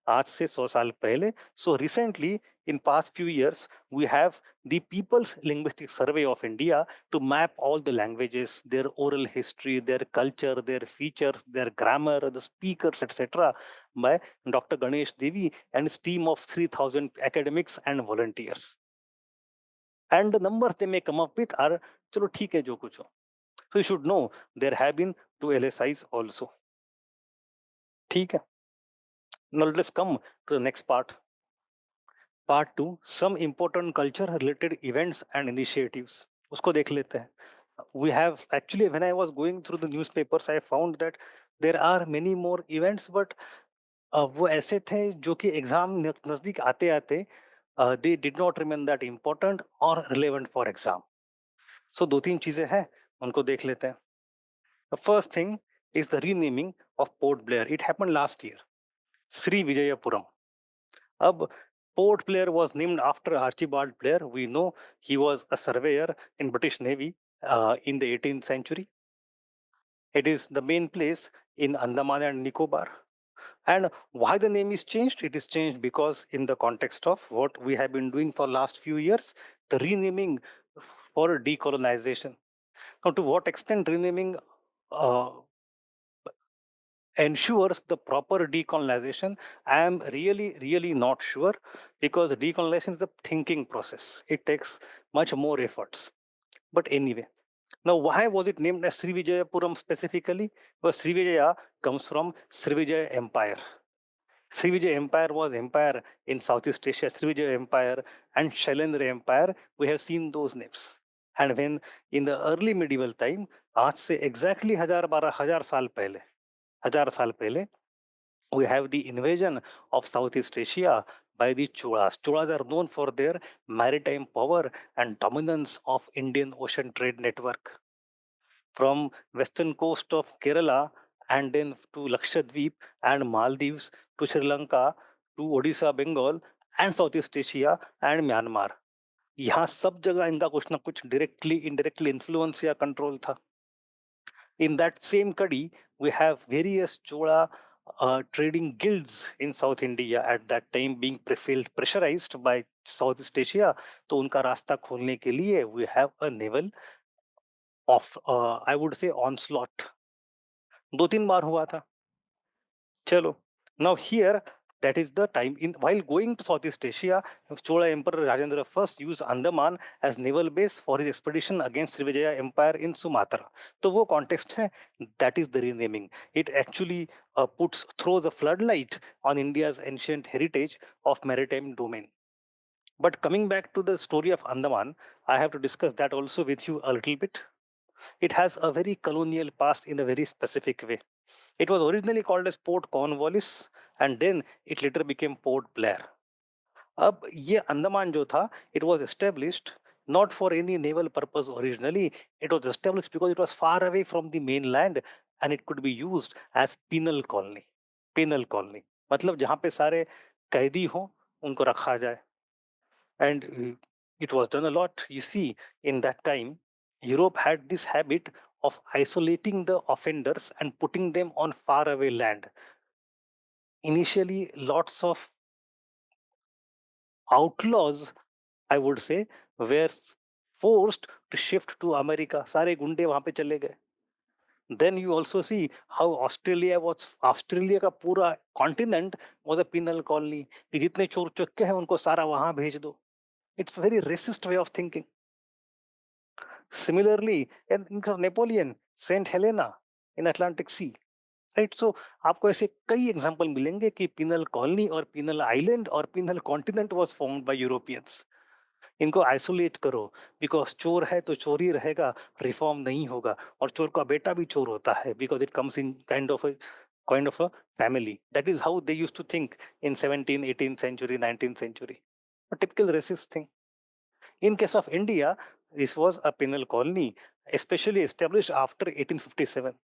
आज से 100 साल पहले. So recently, in past few years, we have the People's Linguistic Survey of India to map all the languages, their oral history, their culture, their features, their grammar, the speakers, etc. by Dr. Ganesh Devi and his team of 3,000 academics and volunteers. And the numbers they may come up with are चलो ठीक है जो कुछ हो. So you should know there have been 2 LSIs also. ठीक है. Now let's come to the next part. Part 2, some important culture related events and initiatives. उसको देख लेते हैं. We have actually, when I was going through the newspapers, I found that there are many more events, but वो ऐसे थे जो कि exam नजदीक आते आते they did not remain that important or relevant for exam. So दो तीन चीजें हैं, उनको देख लेते हैं. The first thing is the renaming of Port Blair. It happened last year. Sri Vijayapuram. अब Port Blair was named after Archibald Blair. We know he was a surveyor in British Navy in the 18th century. It is the main place in Andaman and Nicobar. And why the name is changed? It is changed because in the context of what we have been doing for last few years, the renaming for decolonization. Now, to what extent renaming ensures the proper decolonization, I am really not sure, because decolonization is a thinking process. It takes much more efforts. But anyway, now why was it named as Srivijayapuram specifically? Because Srivijaya comes from Srivijaya Empire. Srivijaya Empire was empire in Southeast Asia. Srivijaya Empire and Shailendra Empire, we have seen those names. And when in the early medieval time, आज से exactly 1000 साल पहले, we have the invasion of Southeast Asia by the Cholas. Cholas are known for their maritime power and dominance of Indian Ocean trade network. From western coast of Kerala and then to Lakshadweep and Maldives to Sri Lanka to Odisha, Bengal and Southeast Asia and Myanmar. यहाँ सब जगह इनका कुछ ना कुछ directly indirectly influence या control था. In that same kadi, we have various Chola trading guilds in South India at that time being pressurized by Southeast Asia. तो उनका रास्ता खोलने के लिए we have a naval of I would say onslaught. 2-3 बार हुआ था. चलो. Now here, that is the time in while going to Southeast Asia, Chola Emperor Rajendra first used Andaman as naval base for his expedition against Srivijaya Empire in Sumatra. तो वो context है, that is the renaming. It actually throws a floodlight on India's ancient heritage of maritime domain. But coming back to the story of Andaman, I have to discuss that also with you a little bit. It has a very colonial past in a very specific way. It was originally called as Port Cornwallis, and then it later became Port Blair. अब ये अंडमान जो था, it was established not for any naval purpose originally. It was established because it was far away from the mainland and it could be used as penal colony. Penal colony मतलब जहाँ पे सारे कैदी हों उनको रखा जाए. And it was done a lot. You see, in that time, Europe had this habit of isolating the offenders and putting them on faraway land. Initially, lots of outlaws, I would say, were forced to shift to America. सारे गुंडे वहां पे चले गए. Then you also see how Australia का पूरा continent was a penal colony. कि जितने चोर चक्के हैं उनको सारा वहां भेज दो. It's a very racist way of thinking. Similarly, in think of Napoleon, Saint Helena in Atlantic Sea, right. So आपको ऐसे कई एग्जांपल मिलेंगे कि पिनल कॉलोनी और पिनल आइलैंड और penal continent was formed by Europeans. इनको आइसोलेट करो because चोर है तो चोर ही रहेगा, रिफॉर्म नहीं होगा. और चोर का बेटा भी चोर होता है because it comes in kind of a family. That is how they used to think in 17th 18th century 19th century. A typical racist thing. In case of India, this was a penal colony, especially established after 1857.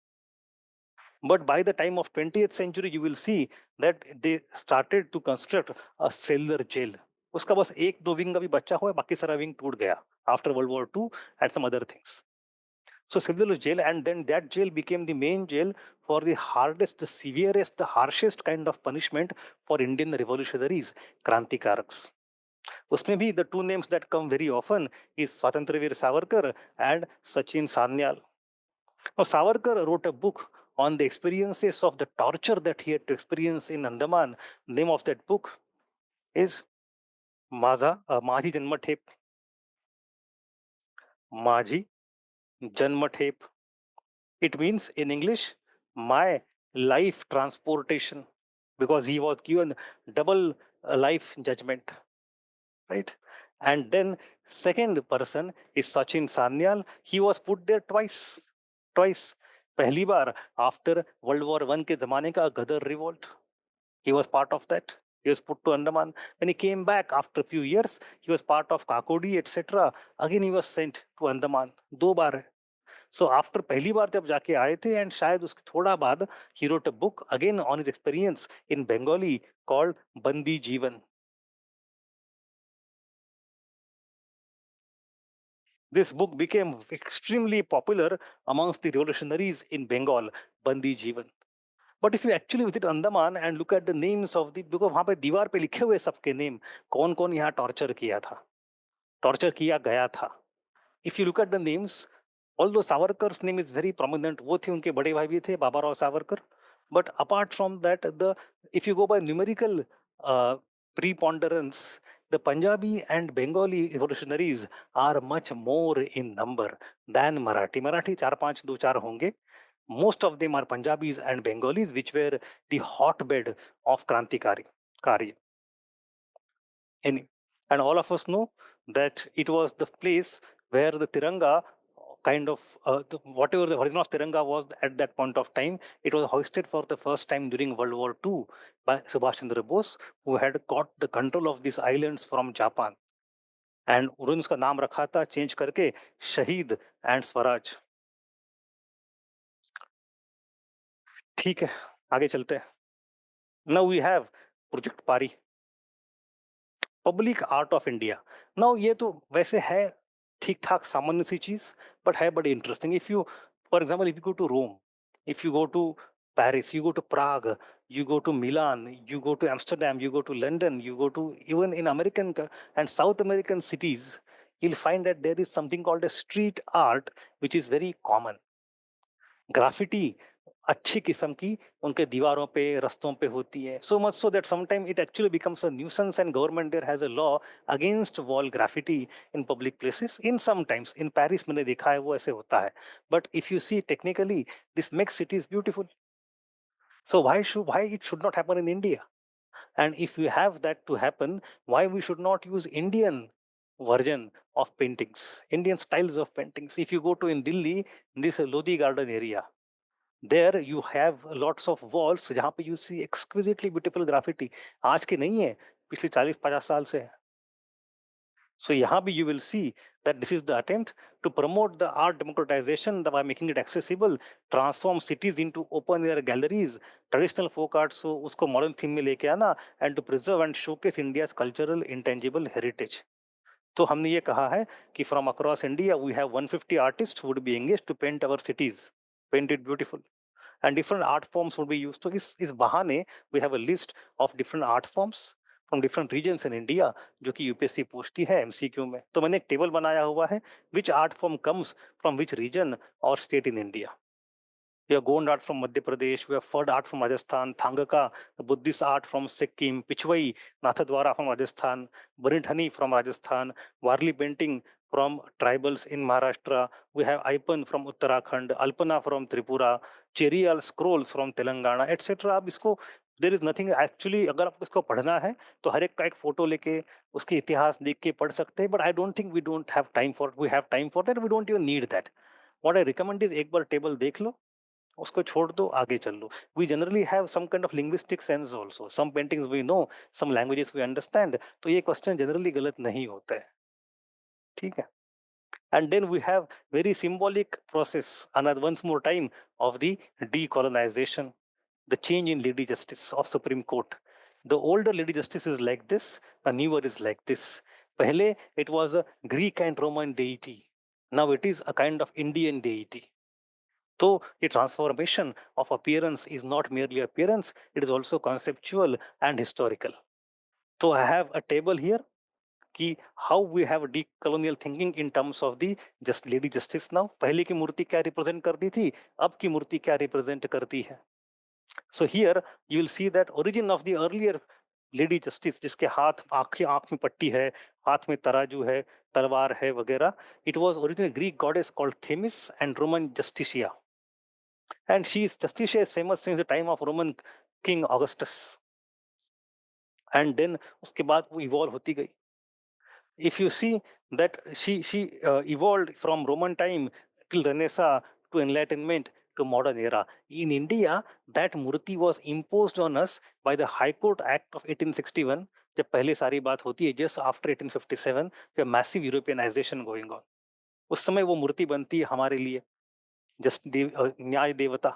But by the time of 20th century, you will see that they started to construct a cellular jail. उसका बस एक दो wing अभी बचा हुआ है, बाकी सारा विंग टूट गया after World War II and some other things. So cellular jail, and then that jail became the main jail for the hardest, the severest, the harshest kind of punishment for Indian revolutionaries, Krantikaraks. उसमें भी the two names that come very often is Swatantraveer Savarkar and Sachin Sanyal. Now, Savarkar wrote a book on the experiences of the torture that he had to experience in Andaman. Name of that book is Maji Janmathep. Maji Janmathep. It means in English, my life transportation, because he was given double life judgment, right? And then second person is Sachin Sanyal. He was put there twice. Twice. पहली बार after World War I के जमाने का Ghadar revolt. He was part of that. He was put to Andaman. When he came back after a few years, he was part of Kakodi, etc. Again, he was sent to Andaman. दो बार है. So after पहली बार जब जाके आए थे and शायद उसके थोड़ा बाद he wrote a book again on his experience in Bengali called Bandi Jeevan. This book became extremely popular amongst the revolutionaries in Bengal, Bandi Jeevan. But if you actually visit Andaman and look at the names of the, because वहां पे दीवार पे लिखे हुए सबके name, कौन कौन यहाँ टॉर्चर किया था, टॉर्चर किया गया था. If you look at the names, although Savarkar's name is very prominent, वो थे उनके बड़े भाई भी थे बाबा Rao Savarkar. But apart from that, if you go by numerical preponderance, the Punjabi and Bengali revolutionaries are much more in number than Marathi. Marathi चार पांच दो चार होंगे. Most of them are Punjabis and Bengalis, which were the hotbed of Krantikari. And all of us know that it was the place where the Tiranga whatever the origin of Tiranga was at that point of time, it was hoisted for the first time during World War II by Subhash Chandra Bose, who had got the control of these islands from Japan. And उन्होंने उसका नाम रखा था change करके शहीद and Swaraj. ठीक है, आगे चलते हैं. Now we have Project Pari, public art of India. Now ये तो वैसे है ठीक ठाक सामान्य सी चीज, बट है बड़ी interesting. If you for example if you go to Rome, if you go to Paris, you go to Prague, you go to Milan, you go to Amsterdam, you go to London, you go to even in American and South American cities, you'll find that there is something called a street art, which is very common. Graffiti अच्छी किस्म की उनके दीवारों पे रस्तों पे होती है. So much so that sometime it actually becomes a nuisance and government there has a law against wall graffiti in public places. In sometimes in Paris मैंने देखा है वो ऐसे होता है. But if you see technically this makes cities beautiful. So why it should not happen in India? And if we have that to happen, why we should not use Indian version of paintings, Indian styles of paintings? If you go to in Delhi, this Lodi Garden area, there you have lots of walls जहाँ पे you see exquisitely beautiful graffiti. आज के नहीं है, पिछले 40-50 साल से है। So यहाँ भी you will see that this is the attempt to promote the art democratization by making it accessible, transform cities into open air galleries, traditional folk arts को उसको modern theme में लेके आना, and to preserve and showcase India's cultural intangible heritage. तो हमने ये कहा है कि from across India we have 150 artists who would be engaged to paint our cities, paint it beautiful. And different art forms would be used. तो इस बहाने we have a list of different art forms from different regions in India जो कि UPSC पूछती है MCQ में। तो मैंने एक टेबल बनाया हुआ है which art form comes from which region or state in India. We have Gond art from Madhya Pradesh, we have Fard art from Rajasthan, Thangaka, Buddhist art from Sikkim, Pichwai, Nathadwara from Rajasthan, Barithani from Rajasthan, Warli painting from tribals in Maharashtra, we have Aipan from Uttarakhand, Alpana from Tripura, Cherial scrolls from Telangana, etc. अब इसको there is nothing actually, अगर आपको इसको पढ़ना है तो हर एक का एक फोटो लेके उसके इतिहास देख के पढ़ सकते हैं, but I don't think we don't have time for we have time for that, we don't even need that. What I recommend is एक बार टेबल देख लो, उसको छोड़ दो, आगे चल लो। We generally have some kind of linguistic sense also, some paintings we know, some languages we understand, तो ये क्वेश्चन जनरली गलत नहीं होता है, ठीक है। And then we have very symbolic process, another once more time, of the decolonization, the change in Lady Justice of Supreme Court. The older Lady Justice is like this, the newer is like this. Pehle it was a Greek and Roman deity. Now it is a kind of Indian deity. So the transformation of appearance is not merely appearance, it is also conceptual and historical. So I have a table here कि how we have decolonial thinking in terms of the just lady justice now. पहले की मूर्ति क्या represent करती थी, अब की मूर्ति क्या represent करती है। So here you will see that origin of the earlier lady justice, जिसके हाथ आंख में पट्टी है, हाथ में तराजू है, तलवार है वगैरह, it was originally Greek goddess called Themis and Roman Justitia, and Justitia is famous since the time of Roman King Augustus, and then उसके बाद वो इवॉल्व होती गई। If you see that she evolved from Roman time till Renaissance to Enlightenment to modern era. In India, that murti was imposed on us by the High Court Act of 1861. जब पहले सारी बात होती है just after 1857, a massive Europeanization going on. उस समय वो मूर्ति बनती है हमारे लिए just न्याय देवता.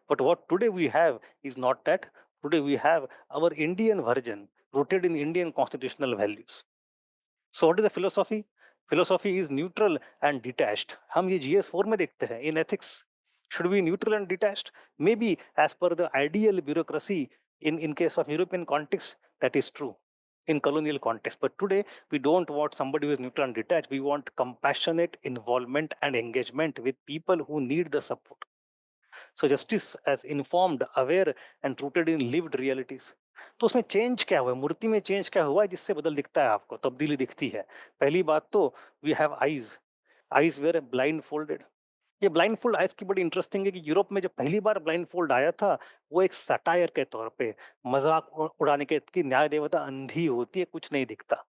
But what today we have is not that. Today we have our Indian version rooted in Indian constitutional values. So what is the philosophy? Philosophy is neutral and detached. हम ये GS4 में देखते हैं in ethics. Should we be neutral and detached? Maybe as per the ideal bureaucracy in case of European context, that is true in colonial context. But today we don't want somebody who is neutral and detached. We want compassionate involvement and engagement with people who need the support. So justice as informed, aware and rooted in lived realities. तो उसमें change क्या हुआ है, मूर्ति में change क्या हुआ है जिससे बदल दिखता है आपको, तब्दीली दिखती है। पहली बात तो we have eyes, eyes were blindfolded. ये ब्लाइंड फोल्ड आइज की बड़ी इंटरेस्टिंग है कि यूरोप में जब पहली बार ब्लाइंड फोल्ड आया था वो एक सटायर के तौर पे, मजाक उड़ाने के कि न्याय देवता अंधी होती है, कुछ नहीं दिखता।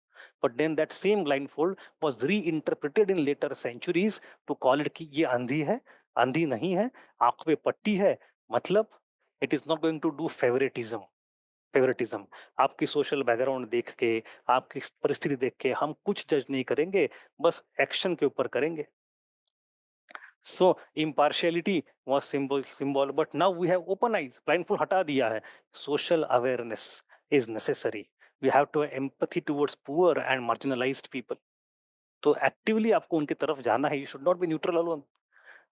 But then that same blindfold was reinterpreted in later centuries to call it कि ये अंधी है, अंधी नहीं है, आंख पे पट्टी है, मतलब it is not going to do favouritism. Favouritism आपकी सोशल बैकग्राउंड देख के, आपकी परिस्थिति देख के हम कुछ जज नहीं करेंगे, बस एक्शन के ऊपर करेंगे। So impartiality was symbol but now we have open eyes, blindfold हटा दिया है। Social awareness is necessary, we have to empathy towards poor and marginalised people. तो एक्टिवली आपको उनकी तरफ जाना है, you should not be neutral alone,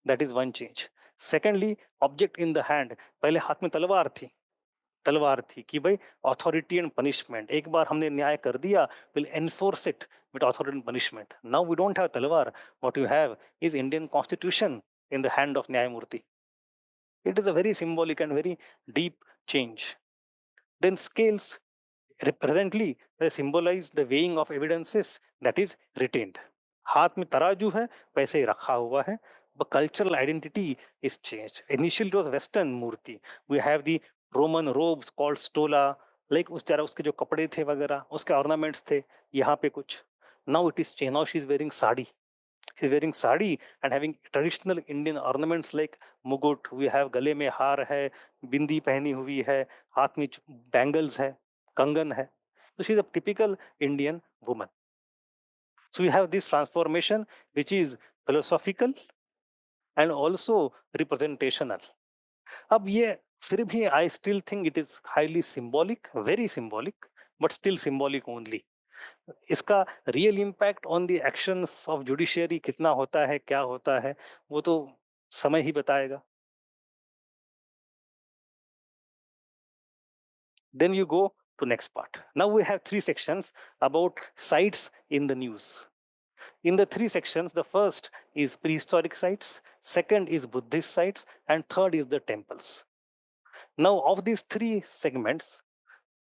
that is one change. Secondly, object in the hand, पहले हाथ में तलवार थी कि भाई अथॉरिटी एंड पनिशमेंट, एक बार हमने न्याय कर दिया, will enforce it with authority and punishment. Now we don't have तलवार, what you have is Indian constitution in the hand of न्यायमूर्ति। It is a very symbolic and very deep change. Then scales, presently they symbolize the weighing of evidences that is retained. हाथ में तराजू है, वैसे ही रखा हुआ है, but cultural identity is changed. Initially it was Western Murthy, we have the Roman robes called stola, like उस तरह उसके जो कपड़े थे वगैरह, उसके ornaments थे, यहाँ पे कुछ। Now it is changed, now she is wearing sari. She is wearing sari and having traditional Indian ornaments like मुकुट, we have गले में हार है, बिंदी पहनी हुई है, हाथ में बैंगल्स है, कंगन है। So she's a typical Indian woman. So we have this transformation which is philosophical and also representational. अब ये फिर भी I still think it is highly symbolic, very symbolic, but still symbolic only. इसका real impact on the actions of judiciary कितना होता है, क्या होता है, वो तो समय ही बताएगा. Then you go to next part. Now we have three sections about sites in the news. In the three sections, the first is prehistoric sites, second is Buddhist sites, and third is the temples. Now, of these three segments,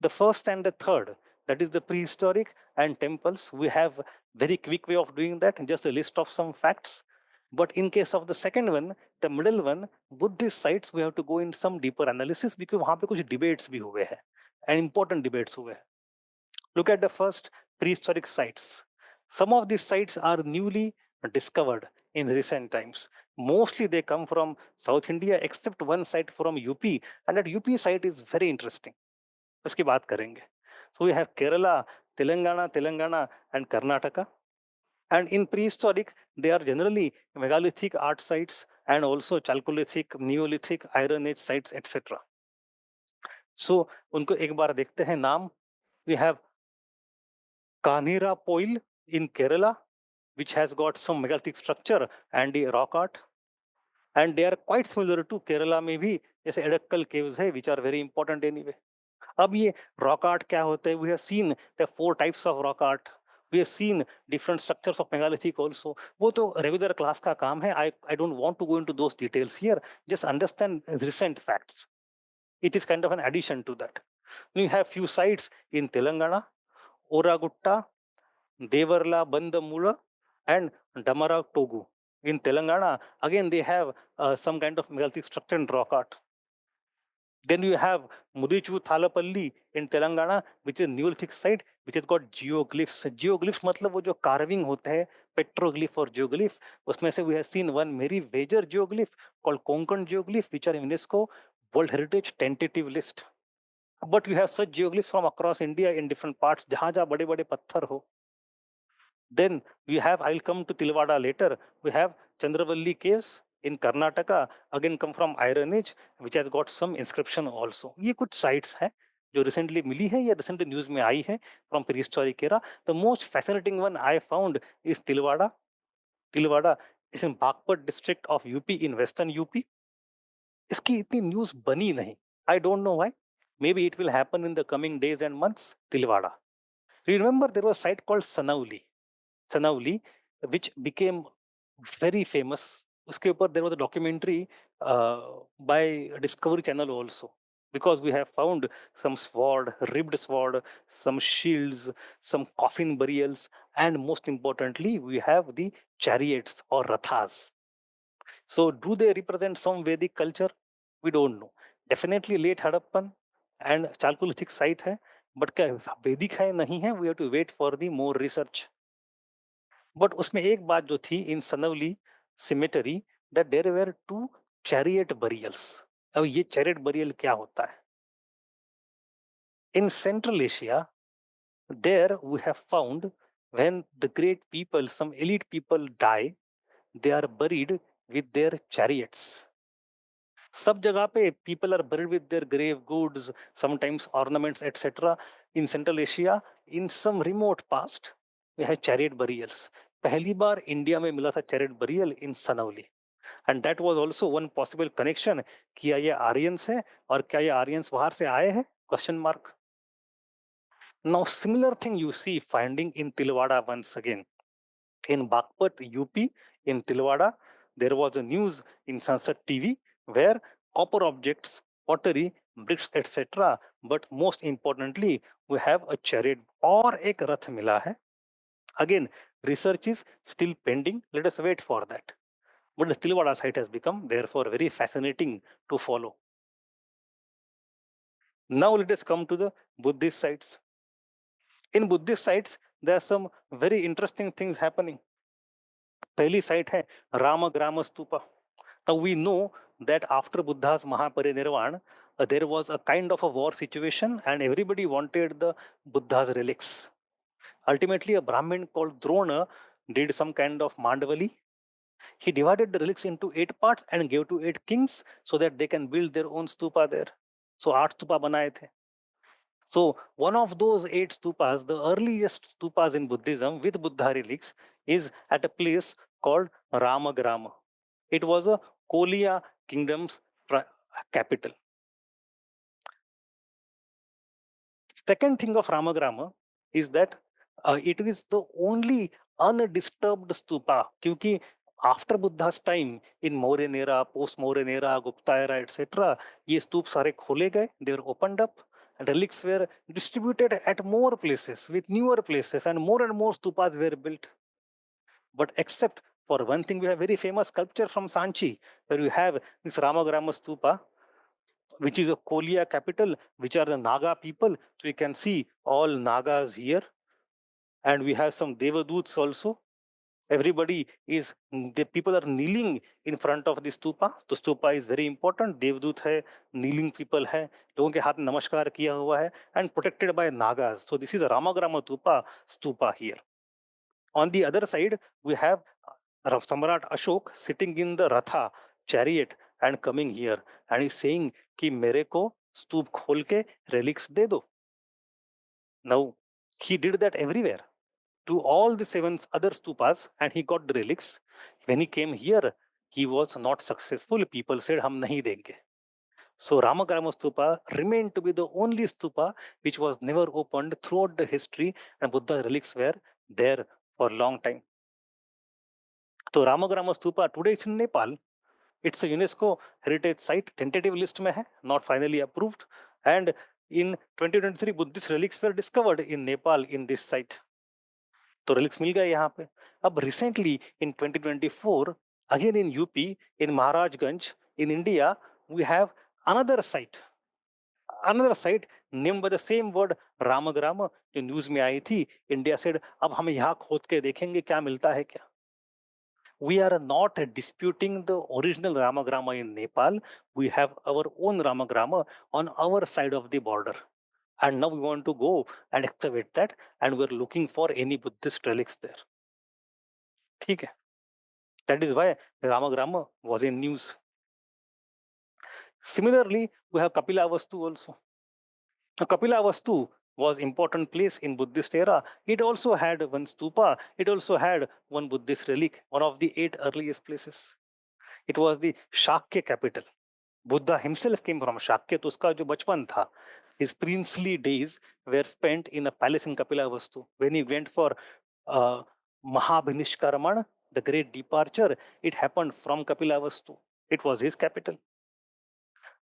the first and the third, that is the prehistoric and temples, we have very quick way of doing that, just a list of some facts. But in case of the second one, the middle one, Buddhist sites, we have to go in some deeper analysis because वहाँ पे कुछ debates भी हुए हैं and important debates हुए हैं. Look at the first prehistoric sites. Some of these sites are newly discovered in recent times. Mostly they come from South India, except one site from UP, and that UP site is very interesting. उसकी बात करेंगे. So we have Kerala, Telangana, and Karnataka. And in prehistoric, they are generally megalithic art sites and also Chalcolithic, Neolithic, Iron Age sites, etc. So उनको एक बार देखते हैं नाम. We have Kanhira Poil in Kerala, which has got some megalithic structure and the rock art. And they are quite similar to Kerala में भी जैसे Edakkal caves है, which are very important anyway. अब ये rock art क्या होता है? We have seen the 4 types of rock art. We have seen different structures of megalithic also. वो तो regular class का काम है. I don't want to go into those details here. Just understand recent facts. It is kind of an addition to that. We have few sites in Telangana, Oragutta, Devarla Bandamula, and Damara Togu. In Telangana, again they have some kind of megalithic structure and rock art. Then you have Mudichu Thalapalli in Telangana, which is a Neolithic site, which has got geoglyphs. Geoglyphs मतलब वो जो carving होता है, petroglyph और geoglyph, उसमें से we have seen one very major geoglyph called Konkan geoglyph, which are in UNESCO World Heritage tentative list. But we have such geoglyphs from across India in different parts, जहाँ जहाँ बड़े बड़े पत्थर हो. Then we have, I'll come to Tilwada later, we have Chandravalli caves in Karnataka, again come from Iron Age, which has got some inscription also. ये कुछ sites हैं जो recently मिली है या recently news में आई है from prehistoric era. The most fascinating one I found is Tilwada. Tilwada is in Bagpat district of UP in western UP. इसकी इतनी news बनी नहीं. I don't know why. Maybe it will happen in the coming days and months. Tilwada. Remember there was a site called Sanauli, which became very famous. उसके ऊपर there was a documentary by Discovery Channel also, because we have found some sword, ribbed sword, some shields, some coffin burials, and most importantly, we have the chariots or rathas. So do they represent some Vedic culture? We don't know. Definitely late Harappan and Chalcolithic site है, but क्या वैदिक है नहीं है? We have to wait for the more research. But उसमें एक बात जो थी in Sanauli cemetery, that there were two chariot burials. अब ये चैरियट बरियल क्या होता है? In Central Asia there we have found when the great people, some elite people die, they are buried with their chariots. सब जगह पे people are buried with their grave goods, sometimes ornaments etcetera. In Central Asia, in some remote past, we have chariot burials. पहली बार India में मिला था chariot burial in Sanauli. And that was also one possible connection. क्या ये Aryans है और क्या ये आर्यंस बाहर से आए हैं? Question mark. Now similar thing you see finding in Tilwara once again. In Bagpat, UP, in Tilwada, there was a news in Sunset TV where copper objects, pottery, bricks, etc. But most importantly, we have a chariot और एक रथ मिला है. Again, research is still pending. Let us wait for that. But the Tilwada site has become therefore very fascinating to follow. Now let us come to the Buddhist sites. In Buddhist sites, there are some very interesting things happening. पहली site है Ramgram stupa. Now we know that after Buddha's Mahaparinirvan, there was a kind of a war situation and everybody wanted the Buddha's relics. Ultimately, a Brahmin called Drona did some kind of Mandavali. He divided the relics into 8 parts and gave to 8 kings so that they can build their own stupa there. So 8 stupa बनाए थे. So one of those 8 stupas, the earliest stupas in Buddhism with Buddha relics, is at a place called Ramagrama. It was a Kolia kingdom's capital. Second thing of Ramagrama is that it is the only undisturbed stupa. क्योंकि after Buddha's time in Mauryan era, post Mauryan era, Gupta era, etc., ये स्तूप सारे खोले गए, they were opened up, and relics were distributed at more places with newer places, and more stupas were built. But except for one thing, we have very famous sculpture from Sanchi, where you have this Ramagrama stupa, which is a Kolia capital, which are the Naga people. So you can see all Nagas here. And we have some Devaduts also. Everybody is, the people are kneeling in front of the stupa. The stupa is very important. Devdut hai, kneeling people hai, लोगों के हाथ नमस्कार किया हुआ है, and protected by Nagas. So this is a Ramagrama stupa here. On the other side, we have Samrat Ashok sitting in the Ratha chariot and coming here, and he's saying कि मेरे को स्तूप खोल के relics दे दो. Now he did that everywhere to all the 7 other stupas, and he got the relics. When he came here, he was not successful. People said हम नहीं देंगे. So Ramagrama stupa remained to be the only stupa which was never opened throughout the history, and Buddha relics were there for a long time. तो Ramagrama stupa today is in Nepal. It's a UNESCO heritage site, tentative list में है, not finally approved. And in 2023, Buddhist relics were discovered in Nepal in this site. तो relics मिल गए यहाँ पे. अब recently in 2024, again in UP, in Maharajganj, in India, we have another site named by the same word Ramagrama. जो news में आई थी, India said अब हम यहाँ खोद के देखेंगे क्या मिलता है क्या. We are not disputing the original Ramagrama in Nepal. We have our own Ramagrama on our side of the border. And now we want to go and excavate that, and we're looking for any Buddhist relics there. ठीक है. That is why Ramagrama was in news. Similarly, we have Kapilavastu also. Now, Kapilavastu was important place in Buddhist era. It also had one stupa. It also had one Buddhist relic, one of the 8 earliest places. It was the Shakya capital. Buddha himself came from Shakya, तो उसका जो बचपन था, his princely days were spent in a palace in Kapilavastu. When he went for Mahabhinishkaraman, the great departure, it happened from Kapilavastu. It was his capital.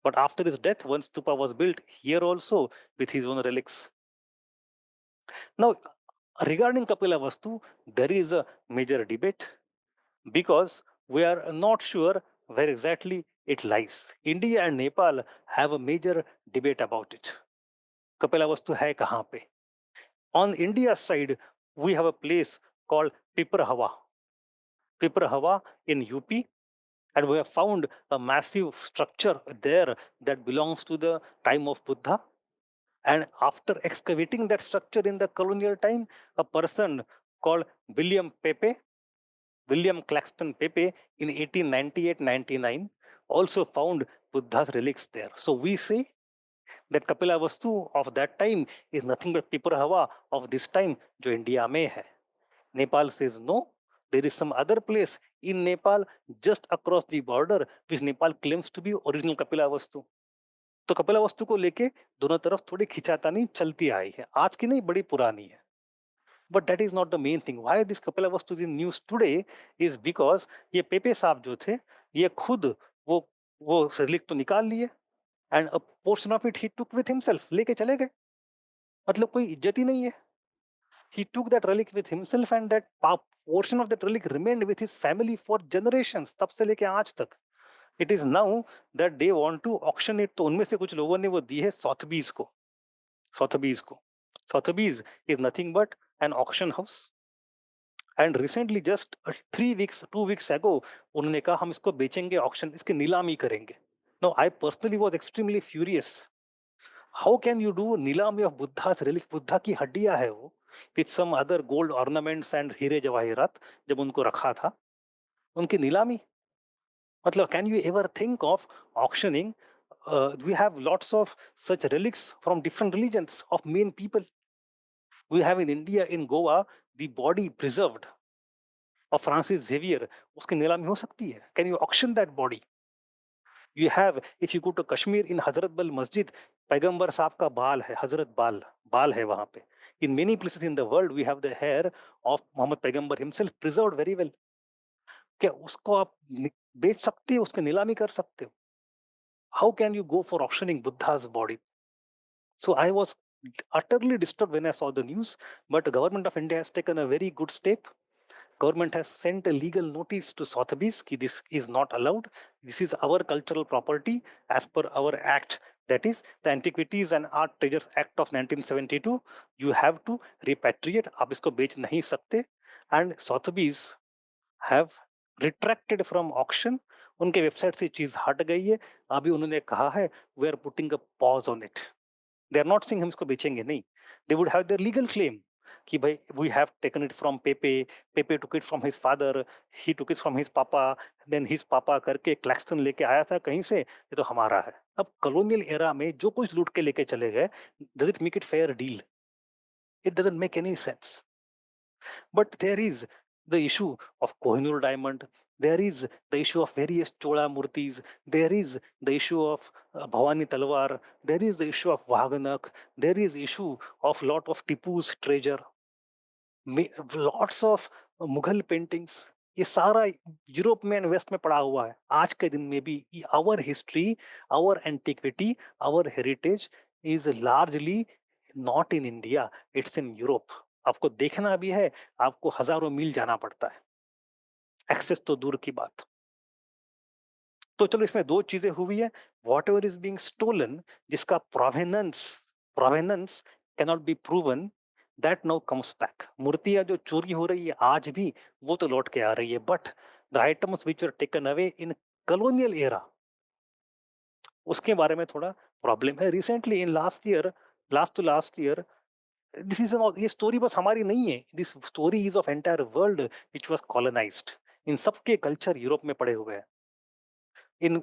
But after his death, one stupa was built here also with his own relics. Now, regarding Kapilavastu, there is a major debate because we are not sure where exactly it lies. India and Nepal have a major debate about it. Kapilavastu hai kahan pe? On India's side, we have a place called Piprahawa. Piprahawa in UP, and we have found a massive structure there that belongs to the time of Buddha. And after excavating that structure in the colonial time, a person called William Claxton Pepe in 1898-99 also found Buddha's relics there. So we say that Kapilavastu of that time is nothing but Piprahawa of this time, जो India में है. Nepal says no. There is some other place in Nepal just across the border which Nepal claims to be original Kapilavastu. तो कपिलावस्तु को लेके दोनों तरफ थोड़ी खिंचातानी चलती आई है. आज की नहीं, बड़ी पुरानी है. But that is not the main thing. Why this Kapilavastu is in news today is because ये पेपे साहब जो थे, ये खुद वो रिलिक तो निकाल लिए, and a portion of it he took with himself. लेके चले गए. मतलब कोई इज्जत ही नहीं है. He took that relic with himself, and that portion of that relic remained with his family for generations. तब से लेके आज तक. It is now that they want to auction it. तो उनमें से कुछ लोगों ने वो दी है Sotheby's को. Sotheby's is nothing but an auction house. And recently, just 2 weeks ago, उन्होंने कहा हम इसको बेचेंगे, auction, इसकी नीलामी करेंगे. Now, I personally was extremely furious. How can you do नीलामी of Buddha's relic? बुद्धा की हड्डियां है वो, with some other gold ornaments and हीरे जवाहिरात, जब उनको रखा था, उनकी नीलामी? मतलब, can you ever think of auctioning? We have lots of such relics from different religions of main people. We have in India, in Goa, the body preserved of Francis Xavier. उसकी नीलामी हो सकती है? Can you auction that body? You have, if you go to Kashmir, in Hazrat Bal Masjid, पैगंबर साहब का बाल है, हजरत बाल है वहां पे. In many places in the world, we have the hair of Muhammad पैगंबर himself preserved very well. क्या उसको आप बेच सकते हो, उसकी नीलामी कर सकते हो? How can you go for auctioning Buddha's body? So I was utterly disturbed when I saw the news, but the government of India has taken a very good step. Government has sent a legal notice to Sotheby's कि this is not allowed. This is our cultural property as per our act. That is the Antiquities and Art Treasures Act of 1972. You have to repatriate. आप इसको बेच नहीं सकते. And Sotheby's have retracted from auction. उनके website से चीज हट गई है. अभी उन्होंने कहा है we are putting a pause on it. They are not saying हम इसको बेचेंगे नहीं. They would have their legal claim कि भाई we have taken it from Pepe took it from his father, he took it from his papa, then his papa करके Claxton लेके आया था कहीं से, ये तो हमारा है. अब colonial era में जो कुछ लूट के लेके चले गए, does it make it fair deal? It doesn't make any sense. But there is the issue of Kohinoor diamond. There is the issue of various Chola murtis. There is the issue of Bhavani Talwar. There is the issue of Vaganak. There is issue of lot of Tipu's treasure. Lots of Mughal paintings. ये सारा Europe में and waste में पड़ा हुआ है. आज के दिन में भी our history, our antiquity, our heritage is largely not in India, it's in Europe. आपको देखना भी है, आपको हजारों मील जाना पड़ता है. एक्सेस तो दूर की बात. तो चलो, इसमें दो चीजें हुई है. Whatever is being stolen, जिसका provenance can not be proven, that now comes back. मूर्तियां जो चोरी हो रही है आज भी, वो तो लौट के आ रही है. But the items which are taken away in colonial era, उसके बारे में थोड़ा प्रॉब्लम है. Recently in last two last year, this is ये स्टोरी बस हमारी नहीं है. This story is of entire world which was colonised. इन सबके कल्चर यूरोप में पड़े हुए हैं.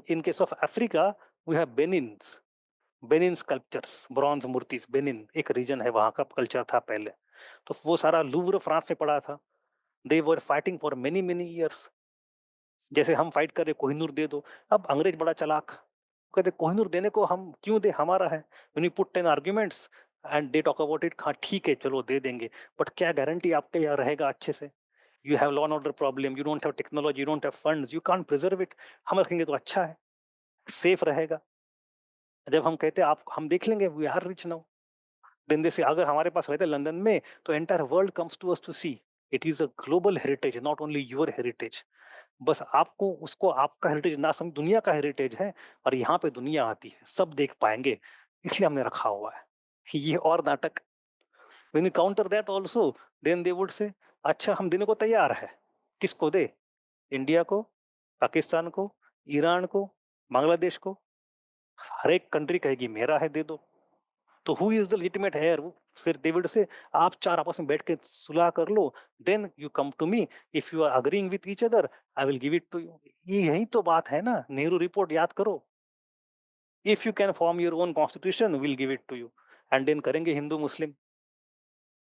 In case of Africa, we have Benin sculptures, bronze मूर्तिस. बेनिन एक रीजन है, वहां का कल्चर था पहले. तो वो सारा लूव्र फ्रांस में पड़ा था. They were fighting for many many years. जैसे हम फाइट कर रहे कोहिनूर दे दो. अब अंग्रेज बड़ा चालाक, कहते कोहिनूर देने को हम क्यों दे, हमारा है. When you put 10 arguments and they talk about it, हाँ ठीक है चलो दे देंगे, बट क्या गारंटी आपके यहाँ रहेगा अच्छे से. You have law and order problem, you don't have technology, you don't have funds, you can't preserve it. हम रखेंगे तो अच्छा है, सेफ रहेगा. जब हम कहते हैं आप हम देख लेंगे, we are rich now, then they say अगर हमारे पास रहते लंदन में, तो entire world comes to us to see. It is a global heritage, not only your heritage. बस आपको उसको आपका हेरिटेज ना समझ, दुनिया का हेरिटेज है, और यहाँ पे दुनिया आती है, सब देख पाएंगे, इसलिए हमने रखा हुआ है. ये और नाटक. When you counter that also, then they would say अच्छा हम देने को तैयार है. किसको दे? इंडिया को, पाकिस्तान को, ईरान को, बांग्लादेश को. हर एक कंट्री कहेगी मेरा है, दे दो. तो who is the legitimate heir? फिर दे वुड से आप चार आपस में बैठ के सुलह कर लो, then you come to me. If you are agreeing with each other, I will give it to you. ये यही तो बात है ना. नेहरू रिपोर्ट याद करो. If you can form your own constitution, will give it to you. And then करेंगे हिंदू मुस्लिम.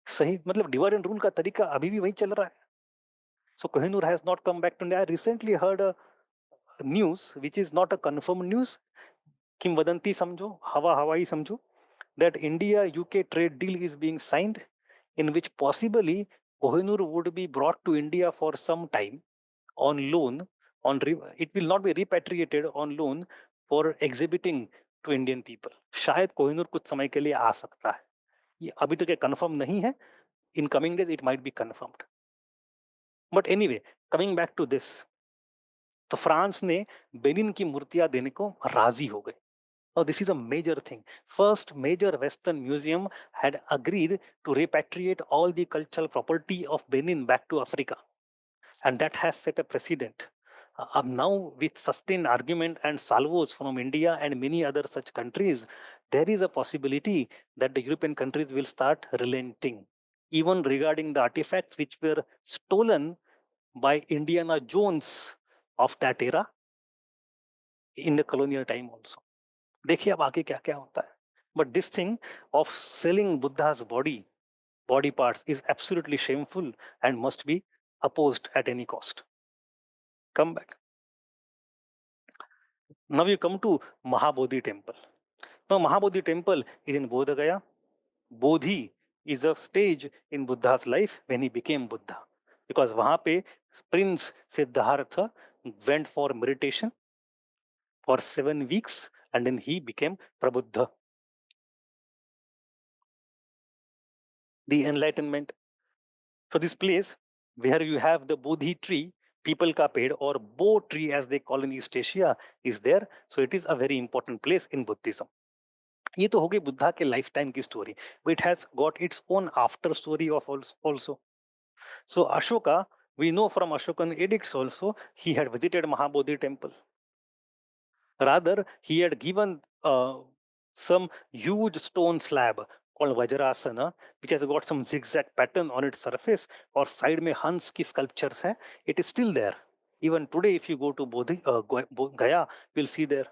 सही, मतलब डिवाइड एंड रूल का तरीका अभी भी वही चल रहा है. So Kohinoor has not come back to India. I recently heard a news which is not a confirm news. किंवदंती समझो, हवा हवाई समझो, that India UK trade deal is being signed, in which possibly Kohinoor would be brought to India for some time on loan. It will not be repatriated, on loan for exhibiting to Indian people. शायद कोहिनूर कुछ समय के लिए आ सकता है. ये अभी तक कंफर्म नहीं है. In coming days it might be confirmed. But anyway, coming back to this, तो फ्रांस ने बेनिन की मूर्तियां देने को राजी हो गए. Now, this is a major thing. First major Western museum had agreed to repatriate all the cultural property of Benin back to Africa. And that has set a precedent. Now, with sustained argument and salvos from India and many other such countries, there is a possibility that the European countries will start relenting, even regarding the artifacts which were stolen by Indiana Jones of that era in the colonial time also. देखिए अब आगे क्या क्या होता है. But this thing of selling Buddha's body parts is absolutely shameful and must be opposed at any cost. Come back. Now you come to Mahabodhi temple. Now Mahabodhi temple is in Bodh Gaya. Bodhi is a stage in Buddha's life when he became Buddha. Because वहां पे Prince Siddhartha went for meditation for 7 weeks and then he became Prabuddha. The enlightenment. So this place where you have the Bodhi tree, people ka ped or Bo tree as they call in East Asia is there. So it is a very important place in Buddhism. ये तो हो गई बुद्धा के life time की story. It has got its own after story of also. So Ashoka, we know from Ashokan edicts also, he had visited Mahabodhi temple. Rather, he had given some huge stone slab called Vajrasana, which has got some zigzag pattern on its surface, और side में हंस की sculptures है. It is still there. Even today, if you go to Gaya, you'll see there.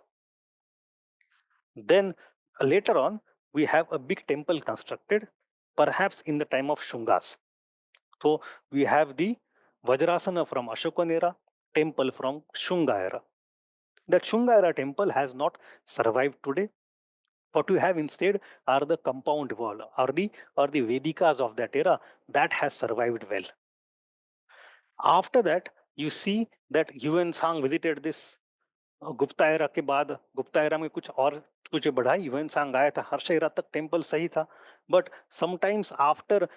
Then later on, we have a big temple constructed, perhaps in the time of Shungas. So we have the Vajrasana from Ashokan era, temple from Shunga era. That Shunga era temple has not survived today. What we have instead are the compound wall, or the Vedikas of that era that has survived well. After that, you see that Yuan Sang visited this Gupta era के बाद. Gupta era में कुछ बढ़ाई. ह्यूएन सांग आया था. हर्ष era तक temple सही था, but sometimes after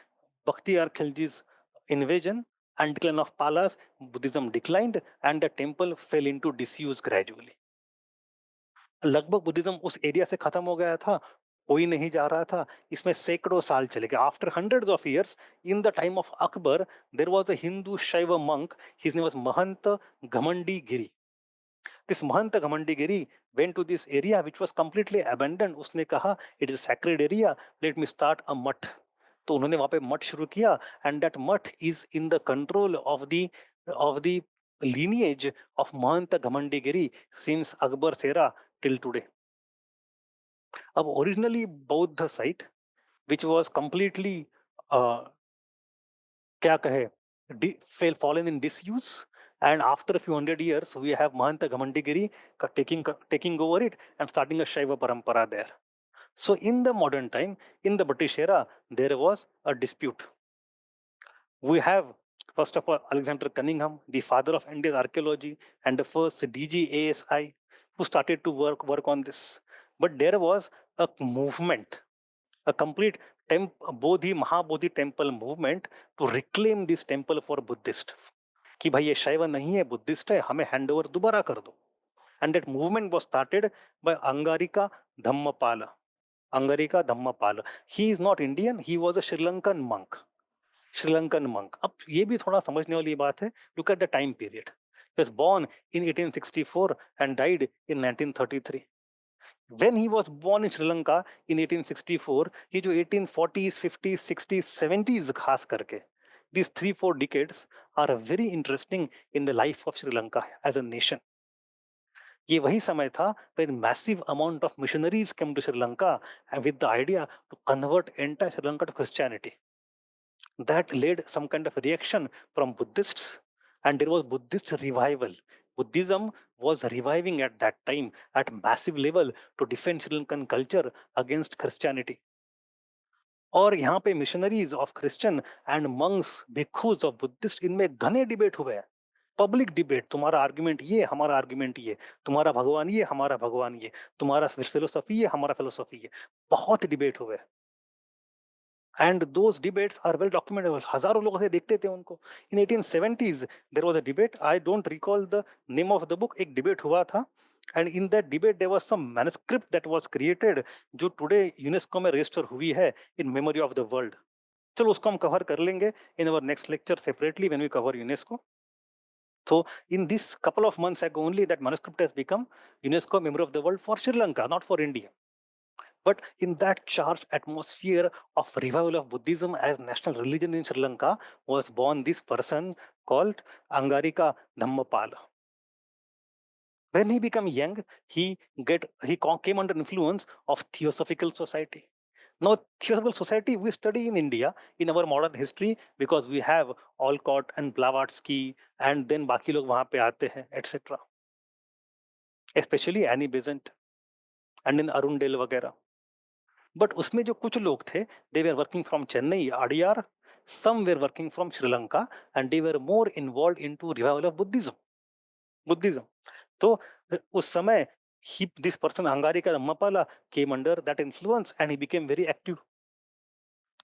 Bakhtiyar Khilji's invasion and decline of Palas, Buddhism declined and the temple fell into disuse gradually. लगभग बुद्धिज्म उस एरिया से खत्म हो गया था, कोई नहीं जा रहा था. इसमें सैकड़ों साल चले गए. After hundreds of years, in the time of Akbar, there was a Hindu Shaiva monk. His name was Mahant Ghamandi Giri. This Mahanta Ghamandi went to this area which was completely abandoned. उसने कहा it is a sacred area, let me start a mutt. तो उन्होंने वहां पे मठ शुरू किया and that mutt is in the control of the lineage of Mahanta Ghamandi since Akbar's era till today. अब originally Bauddha site which was completely क्या कहे fallen in disuse, and after a few hundred years we have Mahanta Ghamandi taking over it and starting a Shaiva Parampara there. So in the modern time, in the British era, there was a dispute. We have, first of all, Alexander Cunningham, the father of India's archaeology and the first DGASI, who started to work on this. But there was a movement, a complete Bodhi Mahabodhi temple movement to reclaim this temple for Buddhist. कि भाई ये शैव नहीं है, Buddhist है, हमें hand over दोबारा कर दो. And that movement was started by Angarika Dhammapala. Angarika Dhammapala. He is not Indian, he was a Sri Lankan monk. Sri Lankan monk. अब ये भी थोड़ा समझने वाली बात है. Look at the time period. He was born in 1864 and died in 1933. When he was born in Sri Lanka in 1864, ये जो 1840s, 50s, 60s, 70s खास करके, these 3-4 decades are very interesting in the life of Sri Lanka as a nation. ये वही समय था when massive amount of missionaries came to Sri Lanka and with the idea to convert entire Sri Lanka to Christianity. That led some kind of reaction from Buddhists and there was Buddhist revival. Buddhism was reviving at that time at massive level to defend Sri Lankan culture against Christianity. और यहाँ पे missionaries of Christian and monks भिक्षुज of Buddhist इनमें घने debate हुए हैं. Public debate. तुम्हारा argument ये, हमारा आर्गुमेंट ये, तुम्हारा भगवान ये, हमारा भगवान ये, तुम्हारा फिलोसफी ये, हमारा फिलोसफी ये. बहुत डिबेट हुए. And those debates are well documented. हजारों लोग देखते थे उनको. In 1870s there was a debate. I don't recall the name of the book. एक डिबेट हुआ था and in that debate there was some manuscript that was created जो today UNESCO में रजिस्टर हुई है in memory of the world. चलो उसको हम कवर कर लेंगे in our next lecture separately when we cover UNESCO. So in this couple of months ago only, that manuscript has become UNESCO Member of the World for Sri Lanka, not for India. But in that charged atmosphere of revival of Buddhism as national religion in Sri Lanka was born this person called Angarika Dhammapala. When he became young, came under influence of Theosophical Society. Now, Theosophical Society we study in India in our modern history because we have Alcott and Blavatsky and then बाकी लोग वहाँ पे आते हैं etc. Especially Annie Besant and then Arundel वगैरह. But उसमें जो कुछ लोग थे, they were working from Chennai, Adyar. Some were working from Sri Lanka and they were more involved into revival of Buddhism. तो उस समय this person Angarika Dhammapala came under that influence and he became very active.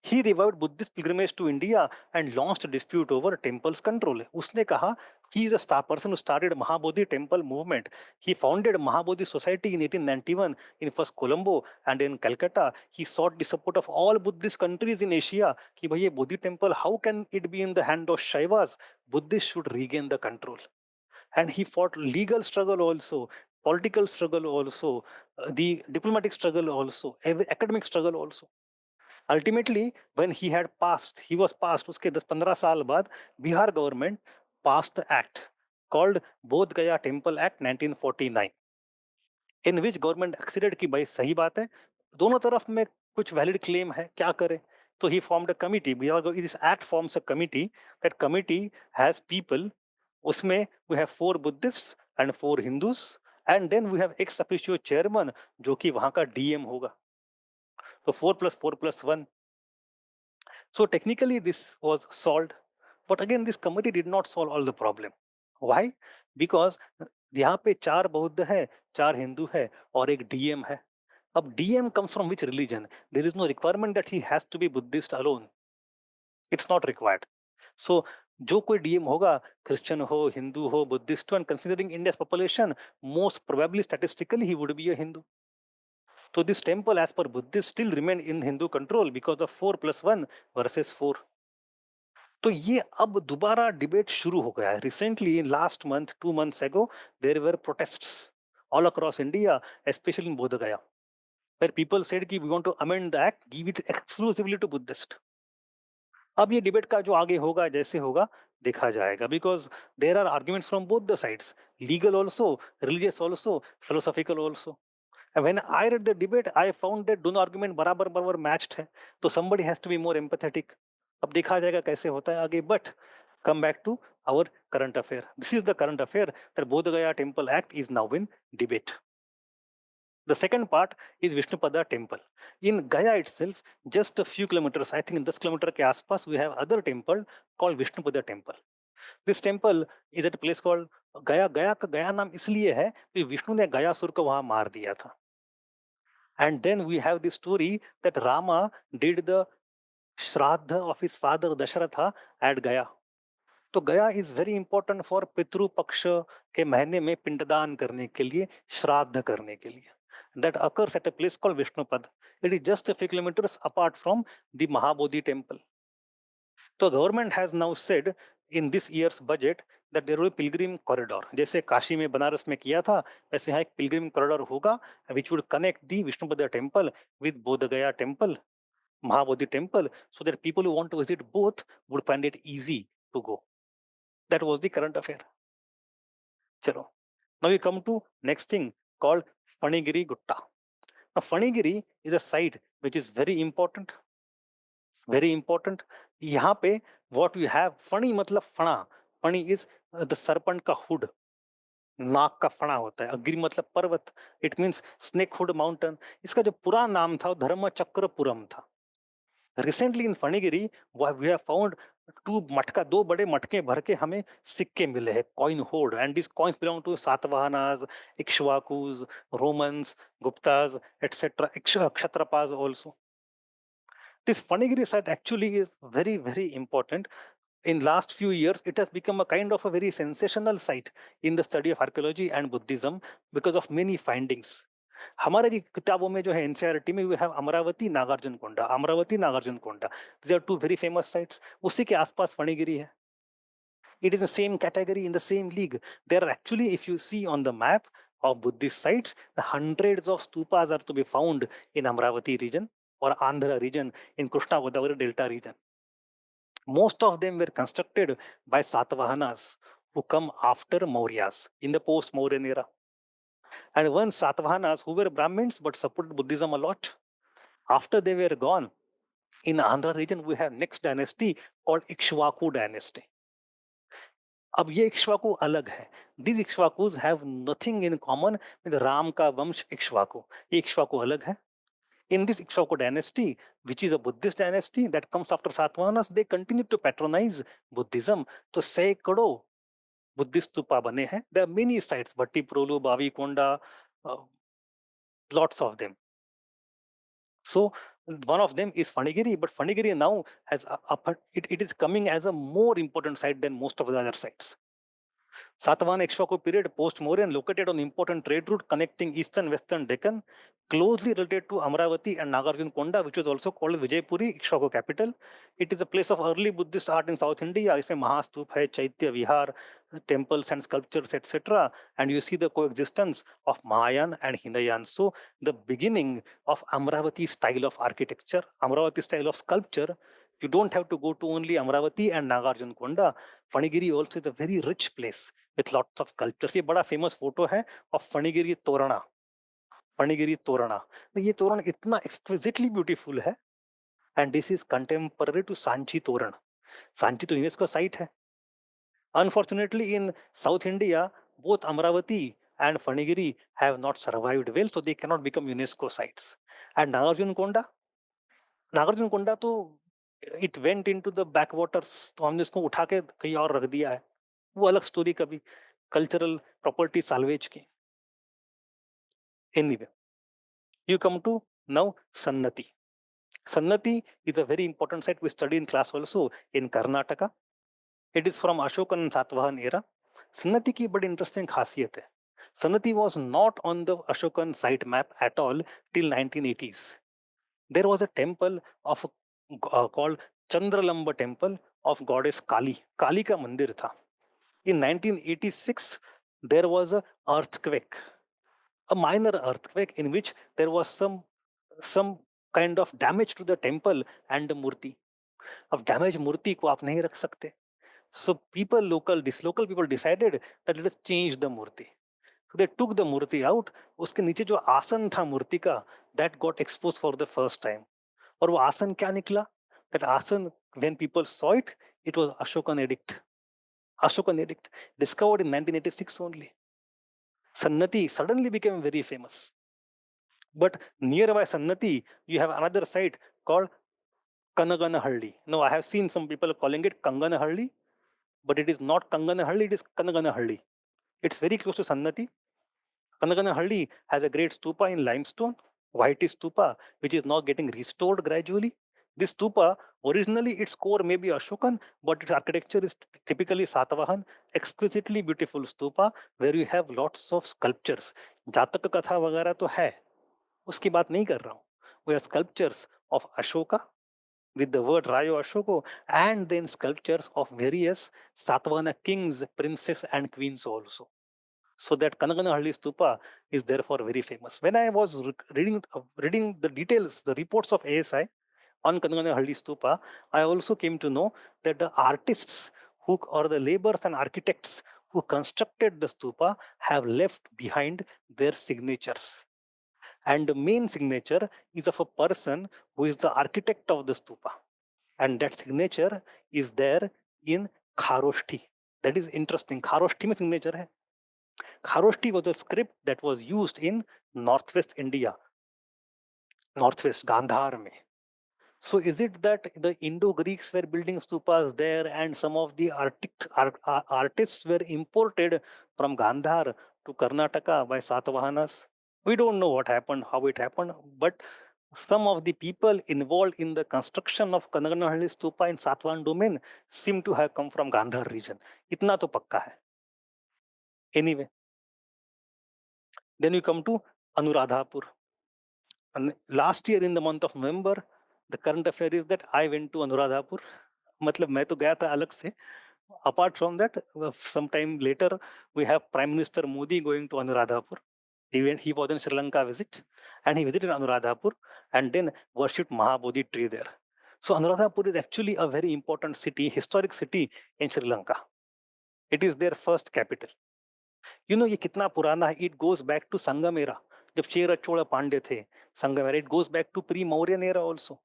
He revived Buddhist pilgrimage to India and launched a dispute over temple's control. उसने कहा he is a star person who started Mahabodhi temple movement. He founded Mahabodhi Society in 1891 in first Colombo and in Calcutta. He sought the support of all Buddhist countries in Asia कि भाई ये Bodhi temple, how can it be in the hand of Shaivas? Buddhists should regain the control. And he fought legal struggle also, political struggle also, the diplomatic struggle also, academic struggle also. Ultimately, when he was passed, उसके 10-15 साल बाद Bihar government passed the act called बोध गया temple act 1949, in which government acceded कि भाई सही बात है, दोनों तरफ में कुछ valid claim है, क्या करें? तो he formed a committee. This act forms a committee. That committee has people. उसमें we have 4 Buddhists and 4 Hindus, and then we have ex officio chairman जो कि वहाँ का DM होगा. So 4 plus 4 plus 1. So technically this was solved, but again this committee did not solve all the problem. Why? Because यहाँ पे 4 बौद्ध है, 4 हिंदू है और एक DM है. अब DM comes from which religion? There is no requirement that he has to be Buddhist alone. It's not required. So जो कोई DM होगा, Christian हो, Hindu हो, Buddhist हो, and considering India's population, most probably statistically he would be a Hindu. So this temple as per Buddhists still remain in Hindu control because of 4 plus 1 versus 4. तो ये अब दोबारा debate शुरू हो गया है. Recently in last month 2 months ago there were protests all across India, especially in Bodh Gaya, where people said कि we want to amend the act, give it exclusively to Buddhist. अब ये debate का जो आगे होगा जैसे होगा देखा जाएगा, because there are arguments from both the sides, legal also, religious also, philosophical also. And when I read the debate, I found that दोनों argument बराबर बराबर matched है, तो somebody has to be more empathetic. अब देखा जाएगा कैसे होता है आगे. But come back to our current affair. This is the current affair that Bodh Gaya Temple Act is now in debate. The second part is Vishnupada Temple. In Gaya itself, just a few kilometers, I think in 10 kilometers के आसपास, we have other temple called Vishnupada Temple. This temple is at a place called Gaya. Gaya का गया नाम इसलिए है कि विष्णु ने गयासुर को वहां मार दिया था. And then we have the story that Rama did the Shraddha of his father Dasharatha at Gaya. तो गया इज वेरी इंपॉर्टेंट फॉर पितृ पक्ष के महीने में पिंडदान करने के लिए, श्राद्ध करने के लिए. That occurs at a place called Vishnupad. It is just a few kilometers apart from the Mahabodhi temple. So government has now said in this year's budget that there will be pilgrim corridor. जैसे काशी में बनारस में किया था वैसे यहाँ एक pilgrim corridor होगा which would connect the Vishnupada temple with Bodh Gaya temple, Mahabodhi temple, so that people who want to visit both would find it easy to go. That was the current affair. Chalo. Now we come to next thing called Phanigiri Gutta. Now Phanigiri is a site which is very important. Very important. यहाँ पे what we have, फणी मतलब फणा. फणी is the serpent का hood. नाक का फणा होता है. अगिरी मतलब पर्वत. It means snake hood mountain. इसका जो पूरा नाम था वो धर्मचक्रपुरम था. Recently in Phanigiri, we have found दो बड़े मटके भर के हमें सिक्के मिले हैं, coin hoard, and these coins belong to Satavahanas, Ikshvakus, Romans, Guptas, etc., Kshatrapas also. This Phanigiri site actually is very, very important. In last few years, it has become a kind of a very sensational site in the study of archaeology and Buddhism because of many findings. हमारे की किताबों में जो है NCERT में we have Amaravati Nagarjunakonda. These are 2 very famous sites. उसी के आसपास फणिगिरी है. It is the same category in the same league. There are actually, if you see on the map of Buddhist sites, the hundreds of stupas are to be found in Amravati region or Andhra region, in Krishna Godavari Delta region. Most of them were constructed by Satavahanas who come after Mauryas in the post-Mauryan era. And once Satavahanas, who were Brahmins but supported Buddhism a lot, after they were gone, in Andhra region we have next dynasty called Ikshvaku dynasty. अब ये इक्ष्वाकु अलग है. These Ikshvakus have nothing in common with Ram का वंश इक्ष्वाकु. ये इक्ष्वाकु अलग है. In this Ikshvaku dynasty, which is a Buddhist dynasty that comes after Satavahanas, they continue to patronize Buddhism. तो सैकड़ों बुद्धिस्ट स्तूपा बने हैं. There are many sites, Bhattiprolu, Bavikonda, uh, lots of them. So one of them is Phanigiri, but Phanigiri now has it is coming as a more important site than most of the other sites. Satavahan Ikshvaku period post-Mauryan, located on important trade route connecting eastern western Deccan, closely related to Amravati and Nagarjuna, which was also called Vijaypuri, Ikshvaku capital. It is a place of early Buddhist art in South India. इसमें महास्तूप है, चैत्य विहार, temples and sculptures, etc. And you see the coexistence of Mahayan and Hinayan. So the beginning of Amravati style of architecture, Amravati style of sculpture. You don't have to go to only Amravati and Nagarjuna. Phanigiri also is a very rich place with lots of sculptures. ये बड़ा famous photo है of Phanigiri Torana. Phanigiri Torana. ये तोरण इतना exquisitely beautiful है and this is contemporary to Sanchi torana. Sanchi तो UNESCO site है. Unfortunately, in South India, both Amravati and Phanigiri have not survived well, so they cannot become UNESCO sites. And Nagarjuna तो it went into the backwaters, तो हमने इसको उठा के कहीं और रख दिया है. वो अलग स्टोरी कभी कल्चरल प्रॉपर्टी साल्वेज की. Anyway, you come to now Sannati. Sannati is a very important site we study in class also in Karnataka. It is from Ashokan and Satavahan era. Sannati की बड़ी interesting खासियत है. Sannati was not on the Ashokan site map at all till 1980s. There was a temple of called Chandralamba temple of goddess Kali. Kali का मंदिर था. In 1986, there was a earthquake, a minor earthquake in which there was some kind of damage to the temple and the murti. अब damaged मूर्ति को आप नहीं रख सकते. So local people decided that let us change the murti. So they took the murti out. उसके नीचे जो आसन था मूर्ति का, that got exposed for the first time. और वो आसन क्या निकला? That आसन, when people saw it, it was Ashokan edict. Ashokan edict, discovered in 1986 only. Sannati suddenly became very famous. But nearby Sannati, you have another site called Kanaganahalli. Now, I have seen some people calling it Kanganahalli, but it is not Kanganahalli, it is Kanaganahalli. It's very close to Sannati. Kanaganahalli has a great stupa in limestone, white stupa, which is now getting restored gradually. This stupa, originally its core may be Ashokan, but its architecture is typically Satavahan, exquisitely beautiful stupa, where you have lots of sculptures. जातक कथा वगैरह तो है, उसकी बात नहीं कर रहा हूँ. We have sculptures of Ashoka with the word Rayo Ashoko, and then sculptures of various Satavahana kings, princes, and queens also. So that Kanaganahalli stupa is therefore very famous. When I was reading the details, the reports of ASI on Kanaganahalli stupa, I also came to know that the artists who, or the laborers and architects who constructed the stupa have left behind their signatures. And the main signature is of a person who is the architect of the stupa. And that signature is there in Kharoshthi. That is interesting. Kharoshthi में signature है. Kharoshthi was a script that was used in northwest India, northwest Gandhar में. So is it that the Indo-Greeks were building stupas there and some of the artists were imported from Gandhar to Karnataka by Satavahanas? We don't know what happened, how it happened, but some of the people involved in the construction of Kanaganahalli stupa in Satavahan domain seem to have come from Gandhar region. इतना तो पक्का है. Anyway, then you come to Anuradhapur. And last year in the month of November, the current affair is that I went to Anuradhapur. मतलब मैं तो गया था अलग से, Apart from that, sometime later, we have Prime Minister Modi going to Anuradhapur. He was in Sri Lanka visit, and he visited Anuradhapur and then worshipped Mahabodhi tree there. So Anuradhapur is actually a very important city, historic city in Sri Lanka. It is their first capital. You know ये कितना पुराना है? It goes back to Sangam era. जब chair चोला पांड्य थे संगम era. It goes back to pre-Mauryan era also.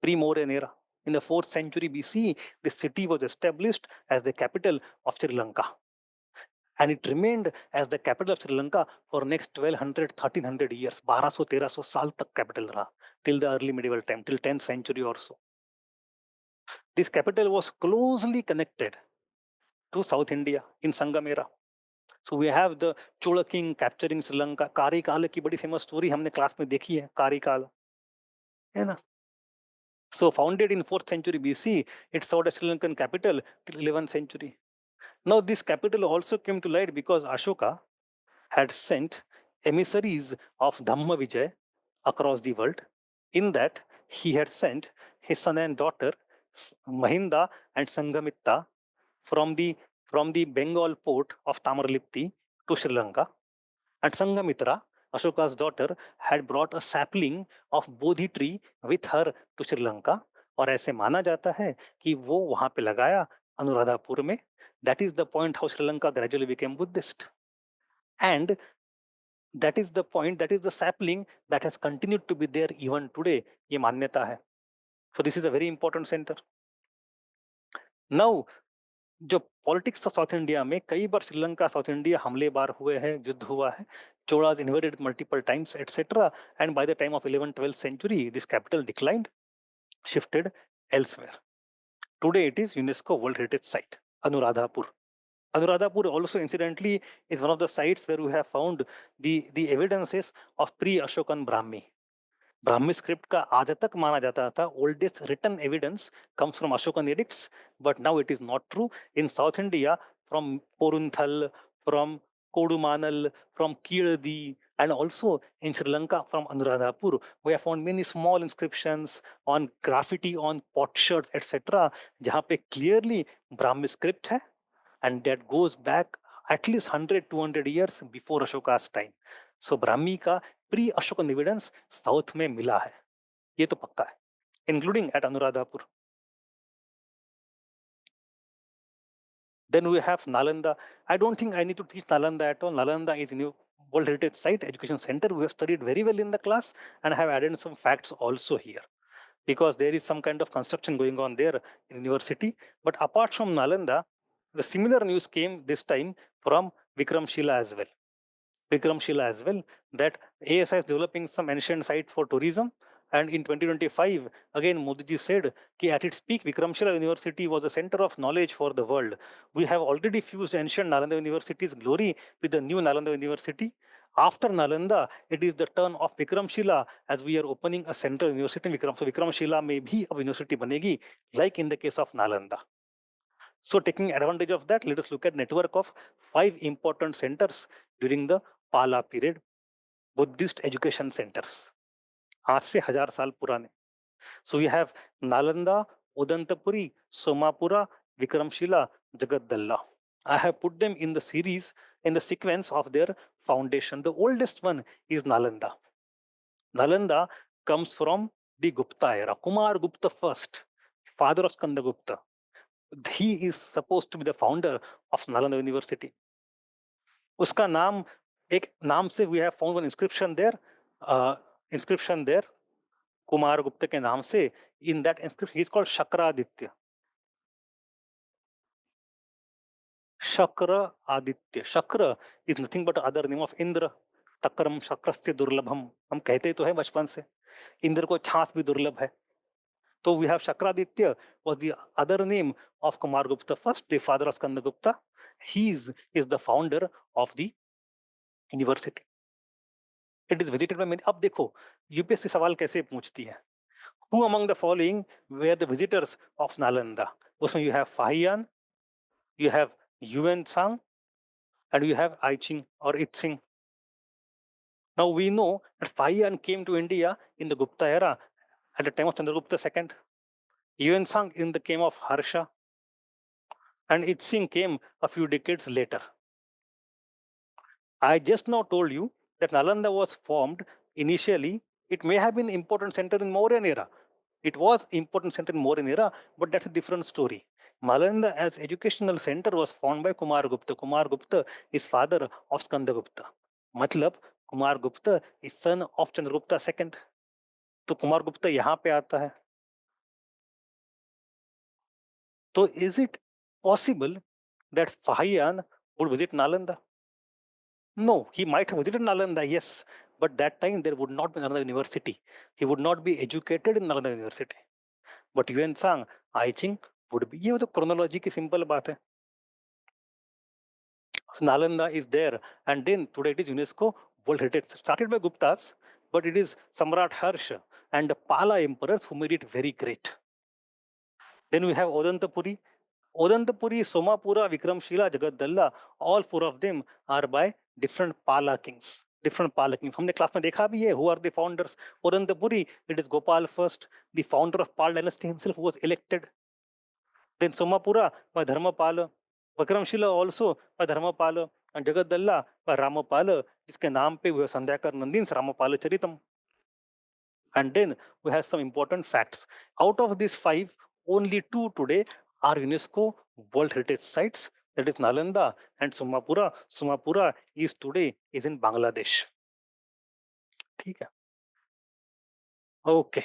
Pre-Mauryan era. In the 4th century BC, the city was established as the capital of Sri Lanka. And it remained as the capital of Sri Lanka for next 1200, 1300 years. 1200-1300 साल तक capital रहा. Till the early medieval time, till 10th century or so. This capital was closely connected to South India in Sangam era. So we have the Chola king capturing Sri Lanka. Karikala की बड़ी famous story हमने class में देखी है. Karikala, है ना? So founded in 4th century BC, it served as Sri Lankan capital till 11th century. Now this capital also came to light because Ashoka had sent emissaries of Dhamma Vijay across the world. In that, he had sent his son and daughter Mahinda and Sangamitta from the Bengal port of Tamarlipti to Sri Lanka. And Sangamitra, Ashoka's daughter, had brought a sapling of Bodhi tree with her to Sri Lanka. और ऐसे माना जाता है कि वो वहां पे लगाया अनुराधापुर में. That is the point how Sri Lanka gradually became Buddhist. And that is the point, that is the sapling that has continued to be there even today. ये मान्यता है. So this is a very important center. Now, जो politics of south India में कई बार Sri Lanka south India हमले बार हुए हैं, युद्ध हुआ है. Cholas invaded multiple times, etc. And by the time of 11th, 12th century, this capital declined, shifted elsewhere. Today it is UNESCO World Heritage Site, Anuradhapur. Anuradhapur also incidentally is one of the sites where we have found the evidences of pre-Ashokan Brahmi. Brahmi script का आज तक माना जाता था oldest written evidence comes from Ashokan edicts, but now it is not true. In South India, from Porunthal, from Kodumanal, from Kirdi, and also in Sri Lanka from Anuradhapur, we have found many small inscriptions on graffiti on potsherds, etc. जहाँ पे clearly Brahmi script है, and that goes back at least 100-200 years before Ashoka's time. So Brahmi का pre Ashokan evidence south में मिला है, ये तो पक्का है, including at Anuradhapura. Then we have Nalanda. I don't think I need to teach Nalanda at all. Nalanda is a World Heritage Site, education center. We have studied very well in the class, and I have added some facts also here because there is some kind of construction going on there in university. But apart from Nalanda, the similar news came this time from Vikramshila as well. Vikramshila as well, that ASI is developing some ancient site for tourism. And in 2025, again, Modi ji said that at its peak, Vikramshila University was a center of knowledge for the world. We have already fused ancient Nalanda University's glory with the new Nalanda University. After Nalanda, it is the turn of Vikramshila as we are opening a central university in Vikram. So Vikramshila may be a university banegi, like in the case of Nalanda. So taking advantage of that, let us look at network of 5 important centers during the Pala period, Buddhist education centers. आज से 1000 साल पुराने. So we have Nalanda, Udantapuri, Somapura, Vikramshila, Jagadalla. I have put them in the series, in the sequence of their foundation. The oldest one is Nalanda. Nalanda comes from the Gupta era. Kumar Gupta first, father of Skanda Gupta. He is supposed to be the founder of Nalanda University. उसका नाम एक नाम से we have found one inscription there, Kumar Gupta के नाम से. In that inscription, he is called Shakraditya. Shakra is nothing but other name of Indra. तक्रम शक्रस्य दुर्लभम, हम कहते तो है बचपन से. इंद्र को छाछ भी दुर्लभ है. So we have Shakraditya was the other name of Kumar Gupta first, the father of Skanda Gupta. He is the founder of the university. It is visited by many. अब देखो यूपीएससी सवाल कैसे पूछती है. Who among the following were the visitors of Nalanda? उसमें you have Fahian, you have Yuan Tsang, and you have Aiching or Itzing. Now we know that Fahian came to India in the Gupta era at the time of Chandragupta II. Yuan Tsang in the time of Harsha, and Itzing came a few decades later. I just now told you that Nalanda was formed initially. It may have been important center in Mauryan era. It was important center in Mauryan era, but that's a different story. Nalanda as educational center was formed by Kumar Gupta. Kumar Gupta is father of Skanda Gupta. मतलब Kumar Gupta is son of Chandragupta II. तो कुमार गुप्ता यहाँ पे आता है. So is it possible that Fahian would visit Nalanda? No, he might have visited Nalanda, yes, but that time there would not be another university. He would not be educated in Nalanda University. But Yuan Sang, I think, would be. ये तो chronology की simple बात है. So Nalanda is there, and then today it is UNESCO World Heritage, started by Guptas, but it is Samrat Harsh and the Pala emperors who made it very great. Then we have Odantapuri. Odantapuri, Somapura, Vikramshila, Jagadalla, all four of them are by different Pala kings. Different Pala kings. हमने class में देखा भी है. Who are the founders? Odantapuri, it is Gopal first, the founder of Pal dynasty himself, who was elected. Then Somapura by Dharmapala. Vikramshila also by Dharmapala. And Jagadalla by Ramapala, जिसके नाम पे हुआ Sandhyakar नंदीन Ramapala Charitam. And then we have some important facts. Out of these five, only two today are UNESCO World Heritage Sites. That is Nalanda and Sumapura. Sumapura is today is in Bangladesh. ठीक है. Okay.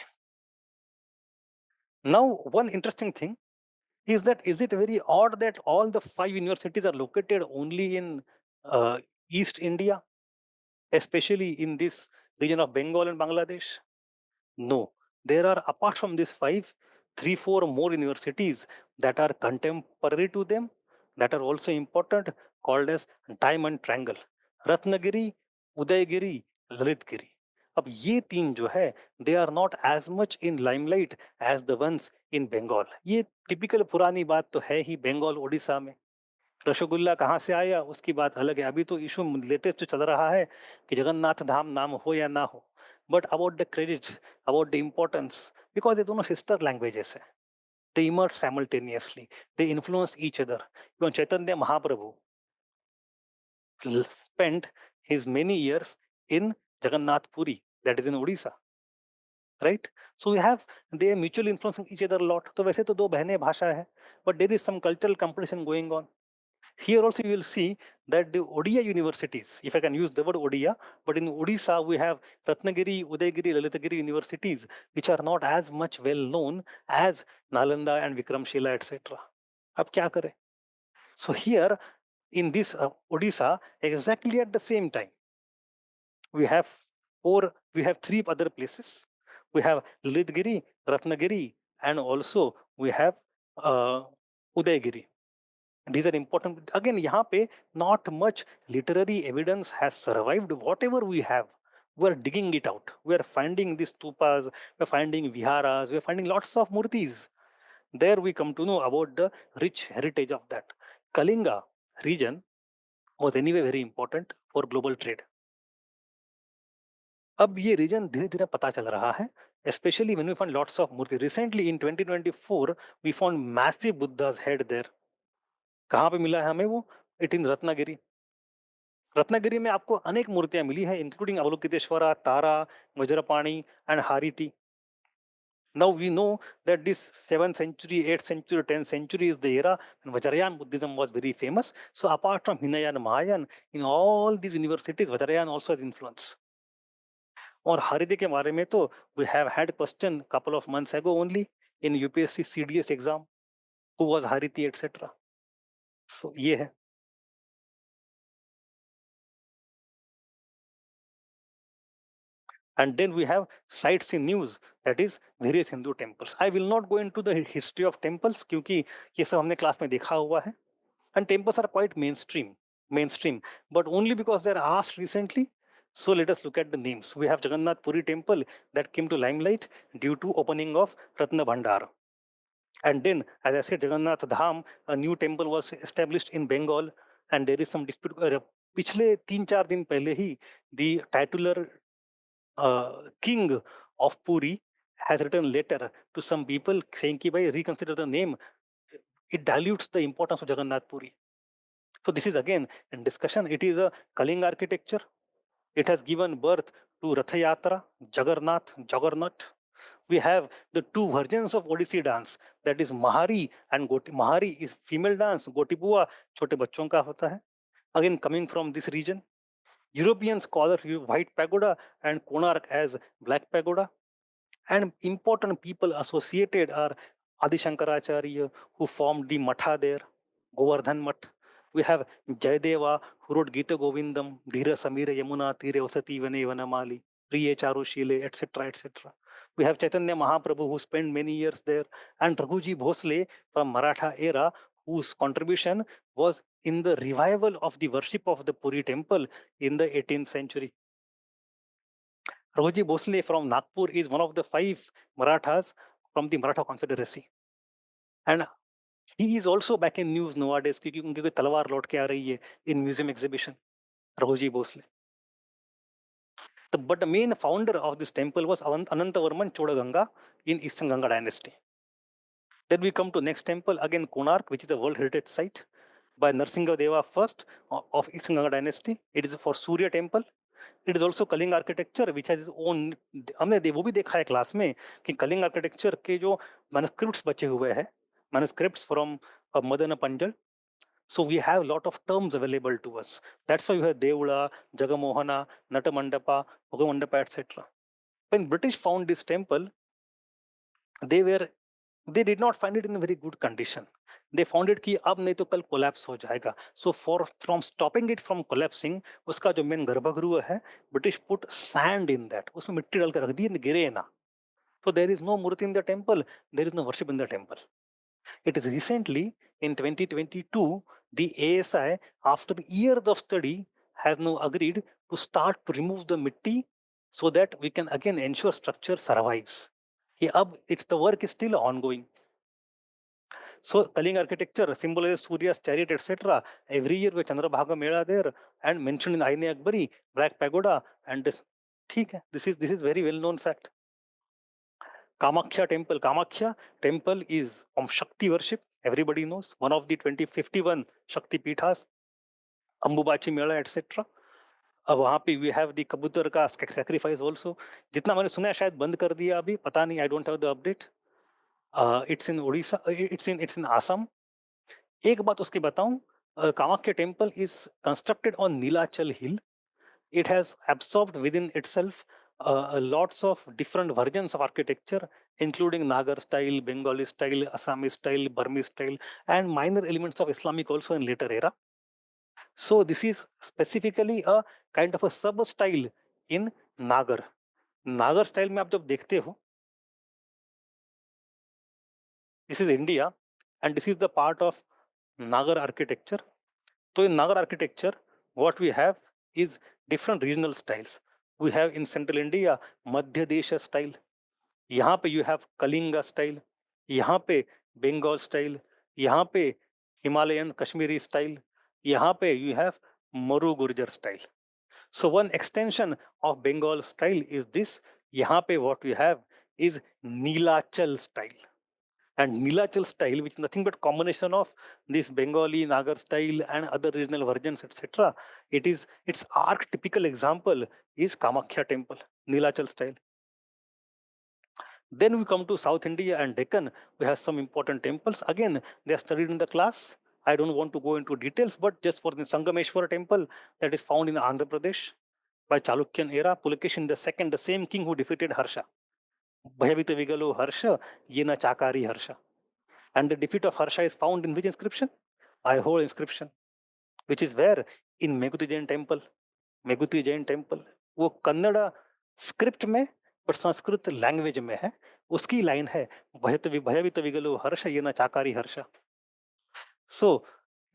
Now, one interesting thing is that is it very odd that all the five universities are located only in East India, especially in this region of Bengal and Bangladesh? No, there are, apart from these five, 3, 4 more universities that are contemporary to them, that are also important, called as Diamond Triangle. Ratnagiri, Udayagiri, Lalitgiri. अब ये तीन जो है, they are not as much in limelight as the ones in Bengal. ये typical पुरानी बात तो है ही बंगाल ओडिशा में. रसगुल्ला कहाँ से आया उसकी बात अलग है. अभी तो इशू लेटेस्ट जो चल रहा है कि जगन्नाथ धाम नाम हो या ना हो. But about the credit, about the importance, because they दोनों sister languages है. They emerge simultaneously. They influence each other. Even Chaitanya Mahaprabhu spent his many years in Jagannath Puri, that is in Odisha. Right? So we have, they are mutually influencing each other a lot. तो वैसे तो दो बहनें भाषा है, but there is some cultural competition going on. Here also you will see that the Odia universities, if I can use the word Odia, but in Odisha we have Ratnagiri, Udayagiri, Lalitagiri universities, which are not as much well known as Nalanda and Vikramshila, etc. अब क्या करें? So here in this Odisha, exactly at the same time, we have three other places. We have Lalitgiri, Ratnagiri, and also we have Udayagiri. These are important. Again, यहाँ पे not much literary evidence has survived. Whatever we have, we are digging it out. We are finding these stupas, we are finding viharas, we are finding lots of murtis. There we come to know about the rich heritage of that. Kalinga region was anyway very important for global trade. अब ये reason धीरे धीरे पता चल रहा है, especially when we find lots of murti. Recently in 2024, we found massive Buddha's head there. कहाँ पे मिला है हमें वो? It in Ratnagiri. रत्नागिरी में आपको अनेक मूर्तियां मिली है, including Avalokiteshvara, Tara, Vajrapani and Hariti. Now we know that this 7th century, 8th century, 10th century is the era when Vajrayana Buddhism was very famous. So apart from Hinayan and Mahayan, in all these universities, Vajrayana also has influence. और हारिति के बारे में तो we have had question couple of months ago only in UPSC CDS exam, who was Hariti, etc. So ये है. And then we have sites in news, that is various Hindu temples. I will not go into the history of temples क्योंकि ये सब हमने class में देखा हुआ है. And temples are quite mainstream, but only because they are asked recently. So let us look at the names. We have Jagannath Puri temple that came to limelight due to opening of Ratna Bhandar. And then, as I said, Jagannath Dham, a new temple was established in Bengal, and there is some dispute. पिछले 3-4 दिन पहले ही the titular king of Puri has written letter to some people saying कि भाई reconsider the name. it dilutes the importance of Jagannath Puri. So this is again in discussion. It is a Kalinga architecture. It has given birth to Ratha Yatra, Jagannath. We have the two versions of Odissi dance, that is Mahari and Goti. Mahari is female dance, Gotipua छोटे बच्चों का होता है. Again coming from this region. European scholars view White Pagoda and Konark as Black Pagoda. And important people associated are Adi Shankaracharya, who formed the Matha there, Govardhan Math. We have Jayadeva, who wrote Gita Govindam, Dhira Samira Yamuna, Tire Vasati Vane Vanamali, Priye Charushile, etc., etc. We have Chaitanya Mahaprabhu, who spent many years there, and Raghuji Bhosle from Maratha era, whose contribution was in the revival of the worship of the Puri temple in the 18th century. Raghuji Bhosle from Nagpur is one of the 5 Marathas from the Maratha Confederacy. And he is also back in news nowadays क्योंकि उनकी कोई तलवार लौट के आ रही है in museum exhibition. Raghuji Bhosle. But the main founder of this temple was Anantavarman Chodaganga in Eastern Ganga dynasty. Then we come to next temple, again Konark, which is a World Heritage Site by Narsinga Deva first of Eastern Ganga dynasty. It is for Surya temple. It is also Kalinga architecture, which has its own. हमने वो भी देखा है class में कि Kalinga architecture के जो manuscripts बचे हुए हैं, manuscripts from Madana Panjal. So we have a lot of terms available to us. That's why you have Devula, Jagamohana, Natamandapa, Bhogamandapa, etc. When British found this temple, they did not find it in a very good condition. They found it कि अब नहीं तो कल collapse हो जाएगा. So from stopping it from collapsing, उसका जो main गर्भगृह है, British put sand in that. उसमें मिट्टी डाल के रख दी, गिरे ना. So there is no murti in the temple. There is no worship in the temple. It is recently in 2022, the ASI, after years of study, has now agreed to start to remove the mitti so that we can again ensure structure survives. The work is still ongoing. So Kalinga architecture symbolizes Surya's chariot, etc. Every year we Chandrabhaga Mela there and mentioned in Aine Akbari, Black Pagoda, and this. This is very well known fact. Kamakhya temple is from Shakti worship. Everybody knows one of the 2051 Shakti Pithas, Ambubachi Mela, etc. अब वहाँ पे we have the कबूतर का sacrifice also. जितना मैंने सुना है शायद बंद कर दिया अभी, पता नहीं, I don't have the update. It's in Odisha, it's in Assam. एक बात उसकी बताऊं, Kamakhya temple is constructed on Nilachal hill. It has absorbed within itself lots of different versions of architecture, including Nagar style, Bengali style, Assamese style, Burmese style, and minor elements of Islamic also in later era. So this is specifically a kind of a sub style in Nagar. Nagar style में आप जब देखते हो, this is India and this is the part of Nagar architecture. So in Nagar architecture, what we have is different regional styles. We have in central India Madhya Desha style. यहाँ पे you have Kalinga style. यहाँ पे Bengal style. यहाँ पे Himalayan Kashmiri style. यहाँ पे you have Maru Gurjar style. So one extension of Bengal style is this. यहाँ पे what we have is Nilachal style. And Nilachal style, which is nothing but combination of this Bengali, Nagar style and other regional versions, etc. Its archetypical example is Kamakhya temple, Nilachal style. Then we come to South India and Deccan. We have some important temples. Again, they are studied in the class. I don't want to go into details, but just for the Sangameshwara temple that is found in Andhra Pradesh by Chalukyan era, Pulakeshin II, the same king who defeated Harsha. Bhayavita Vigalo Harsha, Yena Chakari Harsha. And the defeat of Harsha is found in which inscription? Aihole inscription, which is where? In Meguti Jain temple. Meguti Jain temple. वो Kannada script में पर Sanskrit language में है. उसकी line है भयवित विगलो हर्ष ये न चाकारी हर्ष. So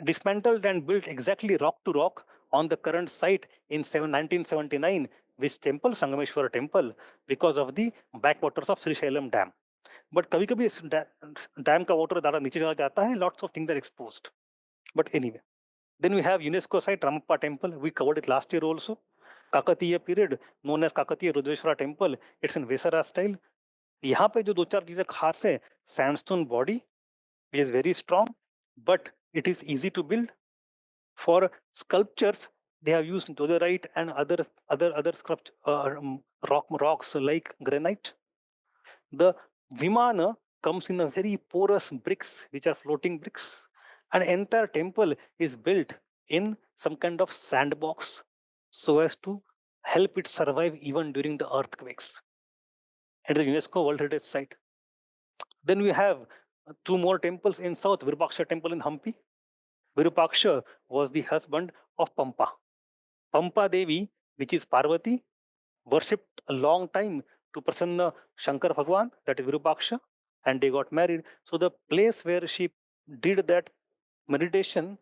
dismantled and built exactly rock to rock on the current site in 1979, which temple? Sangameshwara temple, because of the backwaters of Srisailam dam. But कभी कभी इस डैम का वाटर ज़्यादा नीचे चला जाता है, lots of things are exposed. But anyway, then we have UNESCO site Ramappa temple. We covered it last year also. Kakatiya period, known as Kakatiya Rudreshwara temple. It's in Vesara style. यहाँ पे जो दो चार चीजें खास है, sandstone body, which is very strong, but it is easy to build. For sculptures, they have used dolerite and other rocks like granite. The Vimana comes in a very porous bricks, which are floating bricks. An entire temple is built in some kind of sandbox so as to help it survive even during the earthquakes. At the UNESCO World Heritage Site. Then we have two more temples in south, Virupaksha temple in Hampi. Virupaksha was the husband of Pampa. Pampa Devi, which is Parvati, worshipped a long time to Prasanna Shankar Bhagwan, that is Virupaksha, and they got married. So the place where she did that meditation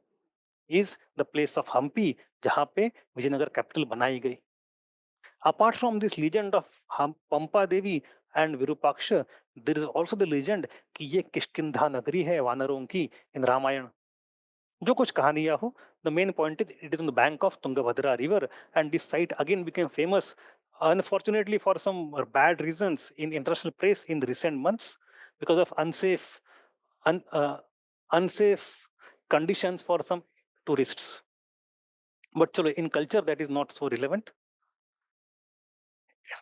is the place of Hampi, जहाँ पे Vijayanagar capital बनाई गई. Apart from this legend of Pampa Devi and Virupaksha, there is also the legend कि ये किष्किंधा नगरी है वानरों की in रामायण. जो कुछ कहानियां हो, the main point is it is on the bank of Tungabhadra river, and this site again became famous, unfortunately for some bad reasons in international press in the recent months because of un, uh, unsafe conditions for some tourists. But chalo, in culture that is not so relevant.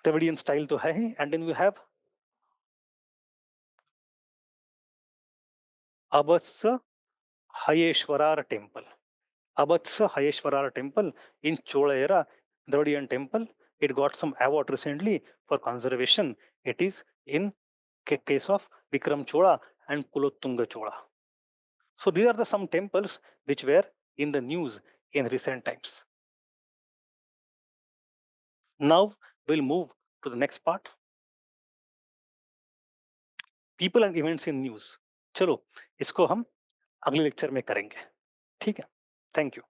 Dravidian style to hai, and then we have Abhatsa Hayeshwarar temple. Abhatsa Hayeshwarar temple in Chola era, Dravidian temple. It got some award recently for conservation. It is in case of Vikram Chola and Kulottunga Chola. So these are the some temples which were in the news in recent times. Now we'll move to the next part. People and events in news. चलो इसको हम अगले lecture में करेंगे. ठीक है. Thank you.